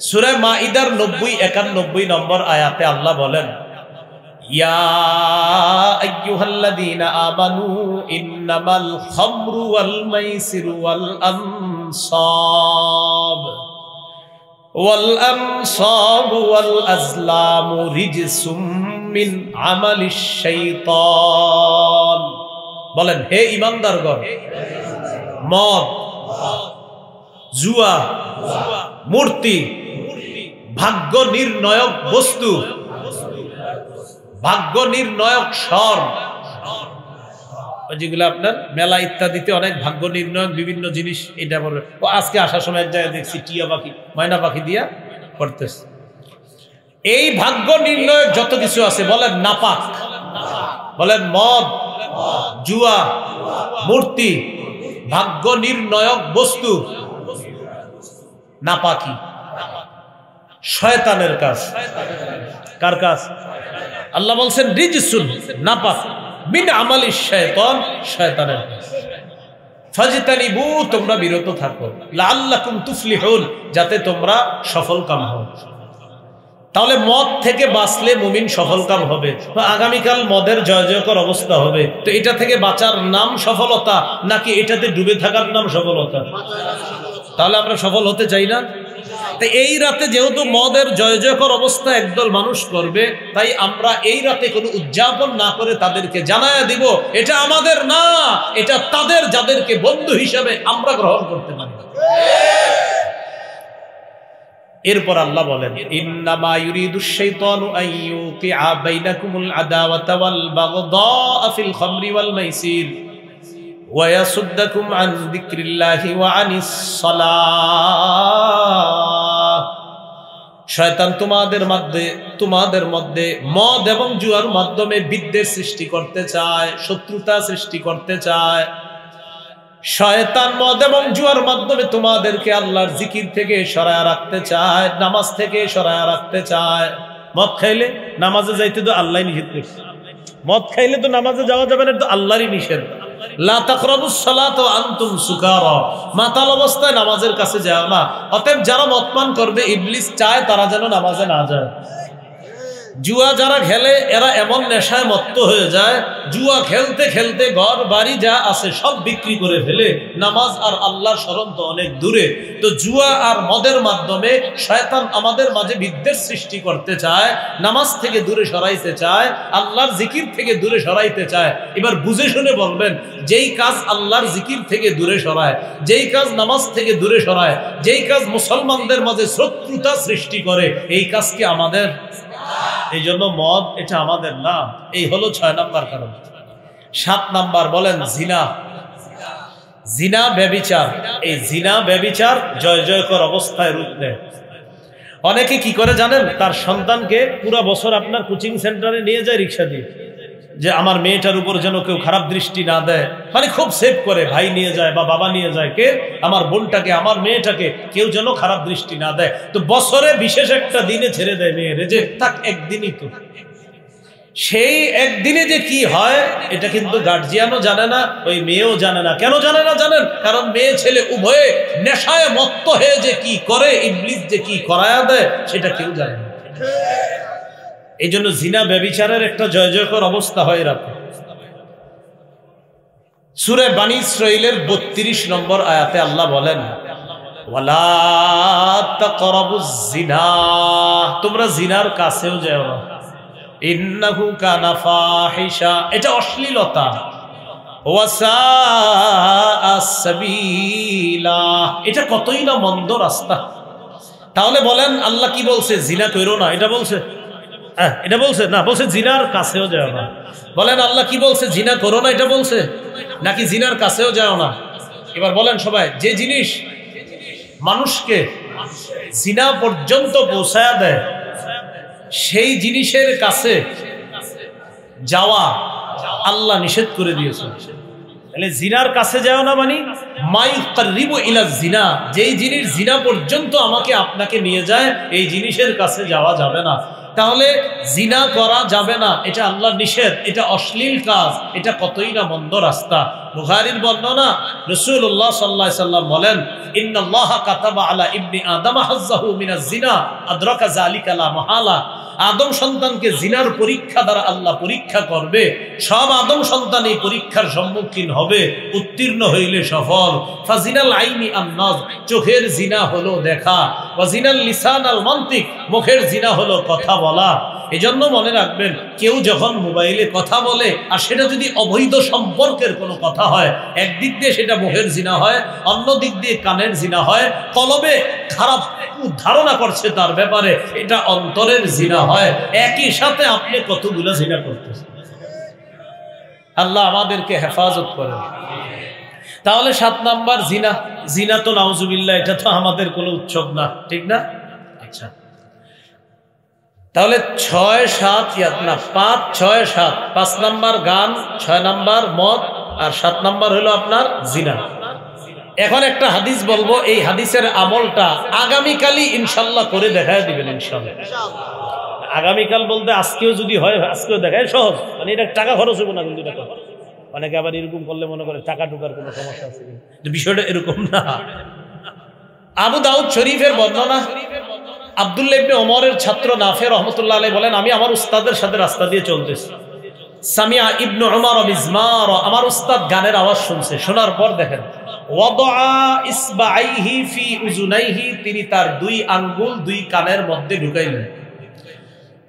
সূরা মাইদার 90-91 নম্বর আয়াতে আল্লাহ বলেন, ইয়া আইয়ুহাল্লাযীনা আমানু ইন্নামাল খামরু ওয়াল মাইসিরু ওয়াল আনসাবু ওয়াল আজলামু রিজসুম মিন আমালিশ শাইতান। বলেন হে ঈমানদারগণ, মদ, জুয়া, মূর্তি, ভাগ্য নির্ণয়ক বস্তু, ভাগ্য নির্ণয়ক স্বর, যেগুলো আপনার মেলা ইত্যাদিতে অনেক ভাগ্য নির্ণয়ক বিভিন্ন জিনিস, এটা বলবে। ও আজকে আসার সময় এক জায়গায় দেখছি টিয়া পাখি, ময়না পাখি দিয়া করতেছে। এই ভাগ্য নির্ণয়ক যত কিছু আছে বলেন নাপাক, বলেন মদ, জুয়া, মূর্তি, ভাগ্য নির্ণয়ক বস্তু নাপাকি, শয়তানের কাজ। কার কাজ? আল্লাহ বলছেন রিজসুন, নাপাক, মিন আমালিশ শাইতান, শয়তানের কাজ। ফাজতানিবু, তোমরা বিরত থাকো, লাআল্লাকুম তুফলিহুন, যাতে তোমরা সফলকাম হও। তাহলে মদ থেকে বাঁচলে মুমিন সফলকাম হবে। আগামীকাল মদের জয় জয়কর অবস্থা হবে, তো এটা থেকে বাঁচার নাম সফলতা নাকি এটাতে ডুবে থাকার নাম সফলতা? তাহলে আমরা সফল হতে চাই না। তো এই রাতে যেহেতু মদের জয় জয়কর অবস্থা একদল মানুষ করবে, তাই আমরা এই রাতে কোনো উদযাপন না করে তাদেরকে জানায়া দিব এটা আমাদের না, এটা তাদের, যাদেরকে বন্ধু হিসেবে আমরা গ্রহণ করতে পারি। এরপর আল্লাহ বলেন ইন্নামা ইউরিদুশ শাইতানু আন ইউকিআ বাইনাকুমুল আদাওয়াতা ওয়াল বাগদাআ ফিল খামরি ওয়াল মাইসির ওয়া ইয়াসুদ্দাকুম আন যিকরিল্লাহি ওয়া আনিস সালাহ। শয়তান তোমাদের মধ্যে মদ এবং জুয়ার মাধ্যমে বিদ্বেষ সৃষ্টি করতে চায়, শত্রুতা সৃষ্টি করতে চায়। শয়তান মদ এবং জুয়ার মাধ্যমে তোমাদেরকে আল্লাহর জিকির থেকে সরায়া রাখতে চায়, নামাজ থেকে সরায়া রাখতে চায়। মদ খাইলে নামাজে যাইতে তো আল্লাহ নিষেধ করছে, মদ খাইলে তো নামাজে যাওয়া যাবে না, তো আল্লাহরই নিষেধ। লা তাকরাবুস সালাত ওয়া আনতুম সুকারা, মাতাল অবস্থায় নামাজের কাছে যাও না। অতএব যারা মদ পান করবে, ইবলিস চায় তারা যেন নামাজে না যায়। জুয়া যারা খেলে এরা এমন নেশায় মত্ত হয়ে যায়, জুয়া খেলতে খেলতে ঘর বাড়ি যা আছে সব বিক্রি করে ফেলে। নামাজ আর আল্লাহর স্মরণ তো অনেক দূরে। তো জুয়া আর মদের মাধ্যমে শয়তান আমাদের মাঝে বিদ্বেষ সৃষ্টি করতে চায়, নামাজ থেকে দূরে সরাইতে চায়, আল্লাহর জিকির থেকে দূরে সরাইতে চায়। এবার বুঝে শুনে বলবেন, যেই কাজ আল্লাহর জিকির থেকে দূরে সরায়, যেই কাজ নামাজ থেকে দূরে সরায়, যেই কাজ মুসলমানদের মাঝে শত্রুতা সৃষ্টি করে, এই কাজ কি আমাদের? এই জন্য মদ এটা আমাদের না। এই হলো 6 নাম্বার কারণ। 7 নাম্বার বলেন জিনা। জিনা ব্যভিচার। এই জিনা ব্যভিচার জয় জয়কর অবস্থায় রূপ নেয়। অনেকে কি করে জানেন? তার সন্তানকে পুরো বছর আপনার কোচিং সেন্টারে নিয়ে যায় রিক্সা দিয়ে, যে আমার মেয়েটার উপর যেন কেউ খারাপ দৃষ্টি না দেয়। মানে খুব সেভ করে, ভাই নিয়ে যায় বা বাবা নিয়ে যায়, কে আমার বোনটাকে, আমার মেয়েটাকে কেউ যেন খারাপ দৃষ্টি না দেয়। তো বছরে বিশেষ একটা দিনে ছেড়ে দেয় মেয়েরে, যে থাক একদিনই তো। সেই একদিনে যে কি হয় এটা কিন্তু গার্জিয়ানও জানে না, ওই মেয়েও জানে না। কেন জানে না জানেন? কারণ মেয়ে ছেলে উভয়ে নেশায় মত্ত হয়ে যে কি করে, ইবলিস যে কি করায়া দেয় সেটা কেউ জানে না। এই জন্য জিনা ব্যভিচারের একটা জয় জয়কর অবস্থা হয়ে রাখে। সূরা বানী ইসরাঈলের 32 নম্বর আয়াতে আল্লাহ বলেন ওয়ালা তাকরাবুজ জিনা, তোমরা জিনার কাছেও যেও না। ইন্নাহু কানা ফাহিশা, এটা অশ্লীলতা। ওয়া সাআ সাবিলা, এটা কতই না মন্দ রাস্তা। তাহলে বলেন আল্লাহ কি বলছে? জিনা করো না, এটা বলছে? এটা বলছে না, বলছে জিনার কাছেও যাও না। বলেন আল্লাহ কি বলছে? জিনা করো না এটা বলছে, নাকি জিনার কাছেও যাও না? এবার বলেন সবাই, যে জিনিস মানুষকে জিনা পর্যন্ত পৌঁছায়া দেয় সেই জিনিসের কাছে যাওয়া আল্লাহ নিষেধ করে দিয়েছে। তাহলে জিনার কাছে যাও না মানে মাই কারিবু ইলা জিনা, যেই জিনিস জিনা পর্যন্ত আমাকে আপনাকে নিয়ে যায় এই জিনিসের কাছে যাওয়া যাবে না। তাহলে জিনা করা যাবে না, এটা আল্লাহর নিষেধ, এটা অশ্লীল কাজ, এটা কতই না মন্দ রাস্তা। বুখারীর বর্ণনা, রাসূলুল্লাহ সাল্লাল্লাহু আলাইহি সাল্লাম বলেন, ইন্নাল্লাহা কাতাবা আলা ইবনি আদম হাজ্জাহু মিনাজ জিনা আদরাকা যালিকা লা মাহালা। আদম সন্তানকে জিনার পরীক্ষা দ্বারা আল্লাহ পরীক্ষা করবে, সব আদম সন্তান এই পরীক্ষার সম্মুখীন হবে, উত্তীর্ণ হইলে সফল। ফাজিনাল আইনি আন-নাজ, চোখের জিনা হলো দেখা, ওয়াজিনাল লিসান আল মান্তিক, মুখের জিনা হলো কথা বলা। এজন্য মনে রাখবেন, কেউ যখন মোবাইলে কথা বলে আর সেটা যদি অবৈধ সম্পর্কের কোনো কথা হয়, একদিক দিয়ে সেটা মুখের জিনা হয়, অন্য দিক দিয়ে কানের জিনা হয়, কলবে খারাপ ধারণা করছে তার ব্যাপারে, এটা অন্তরের জিনা হয়। একই সাথে আপনি কতগুলো জিনা করতেছেন। আল্লাহ আমাদেরকে হেফাজত করেন। তাহলে 7 নাম্বার জিনা। জিনা তো নাউজুবিল্লাহ, এটা তো আমাদের কোনো উৎসব না, ঠিক না? আচ্ছা, তাহলে 6, 7 না 5, 6, 7, 5 নাম্বার গান, 6 নাম্বার মদ, আর 7 নাম্বার হলো আপনার জিনা। এখন একটা হাদিস বলবো, এই হাদিসের আমলটা আগামীকালই ইনশাল্লাহ করে দেখায় দিবেন ইনশাল্লাহ। আগামীকাল বলতে আজকেও যদি হয়, আজকেও দেখায়, সহজ, মানে এটা টাকা খরচ হবে না। কিন্তু এটা অনেকে আবার এরকম করলে মনে করে টাকা ঢোকার কোনো সমস্যা আছে, কিন্তু বিষয়টা এরকম না। আবু দাউদ শরীফের বর্ণনা, আব্দুল্লাহ ইবনে ওমরের ছাত্র নাফে রহমতুল্লাহ আলাইহি বলেন, আমি আমার উস্তাদের সাথে রাস্তা দিয়ে চলতেছি। সামিয়া ইবনে উমর মিজমার, আমার উস্তাদ গানের আওয়াজ শুনছে। শোনার পর দেখেন, ওয়াদা ইসবাইহি ফি উযুনাইহি, তিনি তার 2 আঙ্গুল 2 কানের মধ্যে ঢুকাইলেন।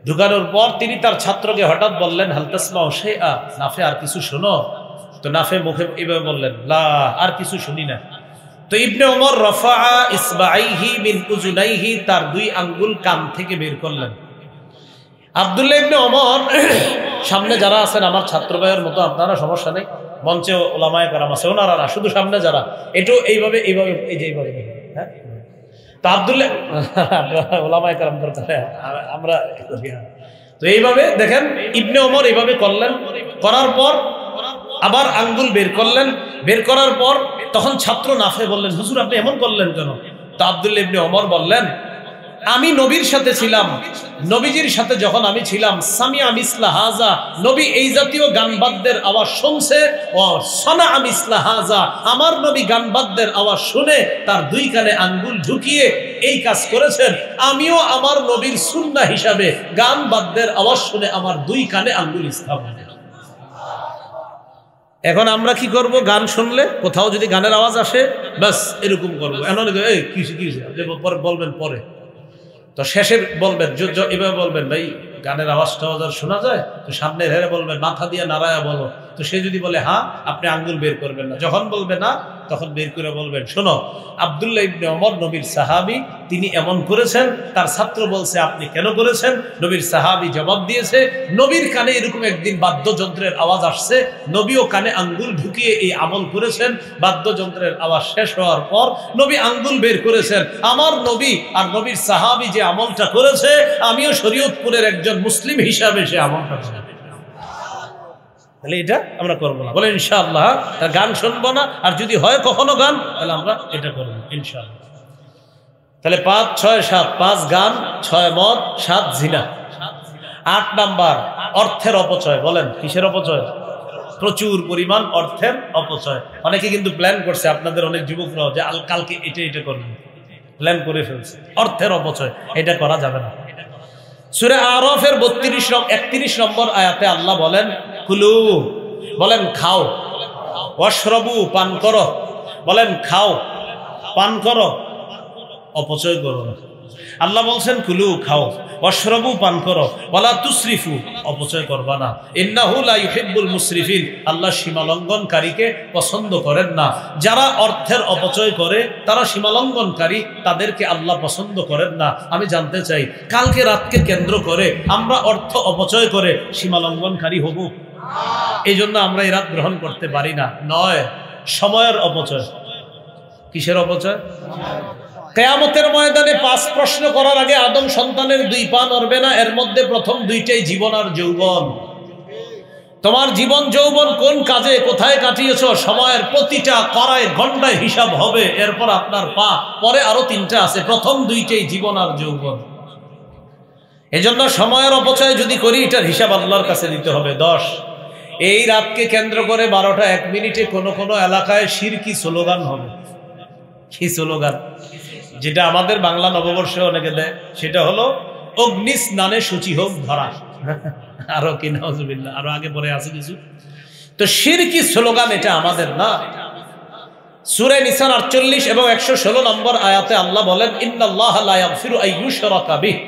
ঢুকানোর পর তিনি তার ছাত্রকে হঠাৎ বললেন, হাল তাসমাউ শাইআ, নাফে আর কিছু শোনো? তো নাফে মুখে এভাবে বললেন, লা, আর কিছু শুনি না। তো ইবনে ওমর রাফা ইসবাইহি মিন উযুনাইহি, তার 2 আঙ্গুল কান থেকে বের করলেন। আব্দুল্লাহ ইবনে ওমর, সামনে যারা আছেন আমার ছাত্র ভাইয়ের মতো, আপনারা সমস্যা নেই, মঞ্চে ওলামায়ে কেরাম আছে, ওনারা না, শুধু সামনে যারা, এটাও এইভাবে এইভাবে এই যে এইভাবে, হ্যাঁ। তো আব্দুল্লাহ ওলামায়ে কেরাম দরকার, আমরা তো এইভাবে দেখেন, ইবনে ওমর এইভাবে করলেন। করার পর আবার আঙ্গুল বের করলেন। বের করার পর তখন ছাত্র নাফে বললেন, হুজুর আপনি এমন করলেন কেন? তো আব্দুল্লাহ ইবনে ওমর বললেন, আমি নবীর সাথে ছিলাম, নবীজির সাথে যখন আমি ছিলাম, সামিয়া মিসলা হাজা, নবী এই জাতীয় গানবাদ্যের আওয়াজ শুনছে, ও সনা মিসলা হাজা, আমার নবী গানবাদ্যের আওয়াজ শুনে তার 2 কানে আঙ্গুল ঢুকিয়ে এই কাজ করেছেন। আমিও আমার নবীর সুন্নাহ হিসাবে গান বাদ্যের আওয়াজ শুনে আমার 2 কানে আঙ্গুল স্থাপন। এখন আমরা কি করব? গান শুনলে কোথাও যদি গানের আওয়াজ আসে, বাস এরকম করবো, এমন পরে বলবেন, পরে তো শেষে বলবেন, এভাবে বলবেন, ভাই গানের আওয়াজটা শোনা যায়? তো সামনে হেরে বলবেন, মাথা দিয়ে নাড়ায়া বলো। তো সে যদি বলে হ্যাঁ, আপনি আঙ্গুল বের করবেন না। যখন বলবে না, তখন বের করে বলবেন, শোনো, আব্দুল্লাহ ইবনে ওমর নবীর সাহাবী, তিনি এমন করেছেন। তার ছাত্র বলছে, আপনি কেন করেছেন? নবীর সাহাবী জবাব দিয়েছে, নবীর কানে এরকম একদিন বাদ্যযন্ত্রের আওয়াজ আসছে, নবীও কানে আঙ্গুল ঢুকিয়ে এই আমল করেছেন। বাদ্যযন্ত্রের আওয়াজ শেষ হওয়ার পর নবী আঙ্গুল বের করেছেন। আমার নবী আর নবীর সাহাবী যে আমলটা করেছে, আমিও শরীয়তপুরের একজন মুসলিম হিসাবে সে আমলটা করেছি। তাহলে এটা আমরা করবো না, বলে ইনশাআল্লাহ। তার গান শুনবো না, আর যদি হয় কখনো গান, তাহলে আমরা এটা করবো ইনশাআল্লাহ। তাহলে 5, 6, 7, 5 গান, 6 মদ, 7 জিনা। 8 নাম্বার অর্থের অপচয়। বলেন কিসের অপচয়? প্রচুর পরিমাণ অর্থের অপচয়। অনেকে কিন্তু প্ল্যান করছে, আপনাদের অনেক যুবকরা, যে কালকে এটা এটা করবেন, প্ল্যান করে ফেলছে। অর্থের অপচয়, এটা করা যাবে না। সূরা আরাফের 31 নম্বর আয়াতে আল্লাহ বলেন, কুলু, বলেন খাও, ওয়াশরাবু, পান করো, বলেন খাও, পান করো, অপচয় করো না। আল্লাহ বলছেন কুলু, খাও, ওয়াশরাবু, পান করো, ওয়ালা তুসরিফু, অপচয় করবা না। ইন্নাহু লা ইউহিব্বুল মুসরিফিন, আল্লাহ সীমালঙ্ঘনকারীকে পছন্দ করেন না। যারা অর্থের অপচয় করে, তারা সীমালঙ্ঘনকারী, তাদেরকে আল্লাহ পছন্দ করেন না। আমি জানতে চাই, কালকে রাতকে কেন্দ্র করে আমরা অর্থ অপচয় করে সীমালঙ্ঘনকারী হব? এই জন্য আমরা এই রাত গ্রহণ করতে পারি না। নয়, সময়ের অপচয়। কিসের অপচয়? কিয়ামতের ময়দানে 5 প্রশ্ন করার আগে আদম সন্তানের 2 পা নড়বে না। এর মধ্যে প্রথম 2টাই জীবন আর যৌবন। তোমার জীবন যৌবন কোন কাজে কোথায় কাটিয়েছো, সময়ের প্রতিটা কড়ায় ঘন্টায় হিসাব হবে। এরপর আপনার পা, পরে আরো 3টা আছে, প্রথম 2টাই জীবন আর যৌবন। এজন্য সময়ের অপচয় যদি করি, এটার হিসাব আল্লাহর কাছে দিতে হবে। 10, এই রাতকে কেন্দ্র করে 12টা 1 মিনিটে কোন কোন এলাকায় শিরকি স্লোগান হবে। কি স্লোগান? যেটা আমাদের বাংলা নববর্ষে অনেকে দেয়, সেটা হলো অগ্নি স্নানে সূচি হোক ধরা। আরো কি নাউজুবিল্লাহ, আরো আগে পরে আছে কিছু। তো শিরকি স্লোগান এটা আমাদের না। সূরা নিসার 48 এবং 116 নম্বর আয়াতে আল্লাহ বলেন, ইন্নাল্লাহা লা ইয়াগফিরু আইয়ুশরাকা বিহি,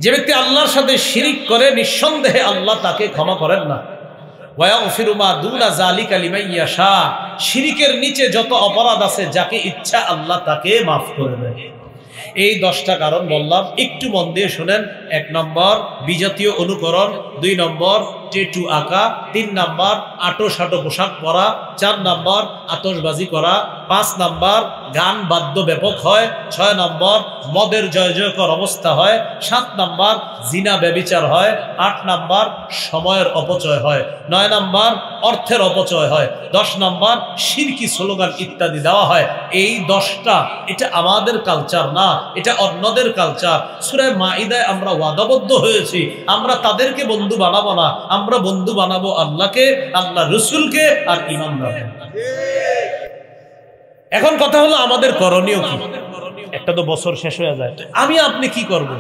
যে ব্যক্তি আল্লাহর সাথে শিরিক করে নিঃসন্দেহে আল্লাহ তাকে ক্ষমা করেন না। ওয়া ইয়াগফিরু মা দুনা যালিকা লিমান ইয়াশা, শিরিকের নিচে যত অপরাধ আছে যাকে ইচ্ছা আল্লাহ তাকে মাফ করে দেয়। এই 10টা কারণ বললাম, একটু মন দিয়ে শুনেন। 1 নম্বর বিজাতীয় অনুকরণ, 2 নম্বর টেটু আঁকা, 3 নম্বর আটো সাটো পোশাক পরা, 4 নম্বর আতশবাজি করা, 5 নম্বর গান বাদ্য ব্যাপক হয়, 6 নম্বর মদের জয় জয়কর অবস্থা হয়, 7 নম্বর জিনা ব্যভিচার হয়, 8 নম্বর সময়ের অপচয় হয়, 9 নম্বর অর্থের অপচয় হয়, 10 নম্বর শিরকি স্লোগান ইত্যাদি দেওয়া হয়। এই 10টা এটা আমাদের কালচার না, এটা অন্যদের কালচার। সূরা মাইদায় আমরা ওয়াদাবদ্ধ হয়েছি, আমরা তাদেরকে বন্ধু বানাবো না, আমরা বন্ধু বানাবো আল্লাহকে, আল্লাহ রসুলকে আর ইমানদারকে। এখন কথা হলো আমাদের করণীয় কি? একটা তো বছর শেষ হয়ে যায়, আমি আপনি কি করব?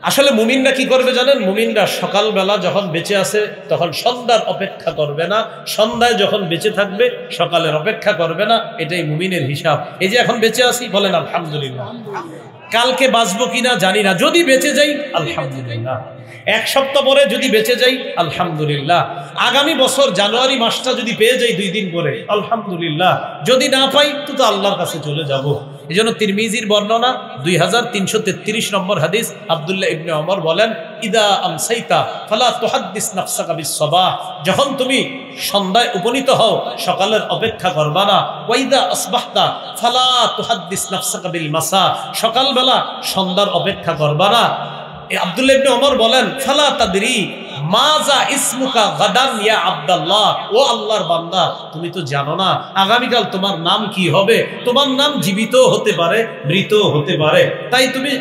আসলে মুমিনরা কি করবে জানেন? মুমিনরা সকালবেলা যখন বেঁচে আছে তখন সন্ধ্যার অপেক্ষা করবে না, সন্ধ্যায় যখন বেঁচে থাকবে সকালের অপেক্ষা করবে না। এটাই মুমিনের হিসাব। এই যে এখন বেঁচে আছি, বলেন আলহামদুলিল্লাহ। কালকে বাঁচবো কিনা জানি না, যদি বেঁচে যাই আলহামদুলিল্লাহ। 1 সপ্তাহ পরে যদি বেঁচে যাই আলহামদুলিল্লাহ। আগামী বছর জানুয়ারি মাসটা যদি পেয়ে যাই 2 দিন পরে আলহামদুলিল্লাহ। যদি না পাই তো আল্লাহর কাছে চলে যাব। এই জন্য তিরমিজির বর্ণনা 2333 নম্বর হাদিস, আব্দুল্লাহ ইবনে ওমর বলেন, ইদা আমসাইতা ফালা তুহাদ্দিস নাফসাকা বিস-সাবাহ, যখন তুমি সন্ধ্যায় উপনীত হও সকালের অপেক্ষা করবা না। ওয়াইদা আসবাহতা ফালা তুহাদ্দিস নাফসাকা বিল মাসা, সকালবেলা সন্ধ্যার অপেক্ষা করবা না। আব্দুল্লাহ ইবনে ওমর বলেন, ফালা তাদরি মাজা ইসমুকা গাদান ইয়া আব্দুল্লাহ, ও আল্লাহর বান্দা তুমি তো জানো না আগামীকাল তোমার নাম কি হবে। তোমার নাম জীবিত হতে পারে, মৃত হতে পারে, তাই তুমি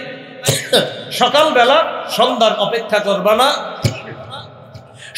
সকালবেলা সন্ধ্যার অপেক্ষা করবা না,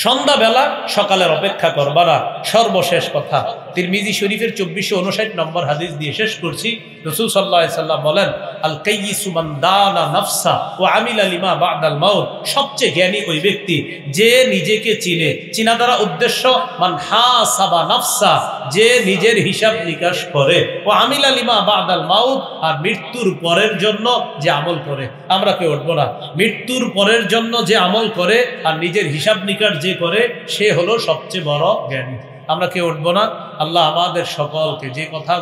সন্ধ্যাবেলা সকালের অপেক্ষা করবা না। সর্বশেষ কথা, তিরমিজি শরীফের 2459 নম্বর হাদিস দিয়ে শেষ করছি। রাসূল সাল্লাল্লাহু আলাইহি সাল্লাম বলেন, আল কাইয়িসু মান দানা নাফসা ওয়া আমিলা লিমা বা'দাল মাউত, সবচেয়ে জ্ঞানী ওই ব্যক্তি যে নিজেকে চিনে। চিনা দ্বারা উদ্দেশ্য মান হাসাবা নাফসা, যে নিজের হিসাব নিকাশ করে, ওয়া আমিলা লিমা বা'দাল মাউত, আর মৃত্যুর পরের জন্য যে আমল করে। আমরা কেউ উঠবো না। মৃত্যুর পরের জন্য যে আমল করে আর নিজের হিসাব নিকাশ যে করে, সে হলো সবচেয়ে বড় জ্ঞানী। আমরা কেউ উঠবো না। আল্লাহ আমাদের সকলকে যে কথা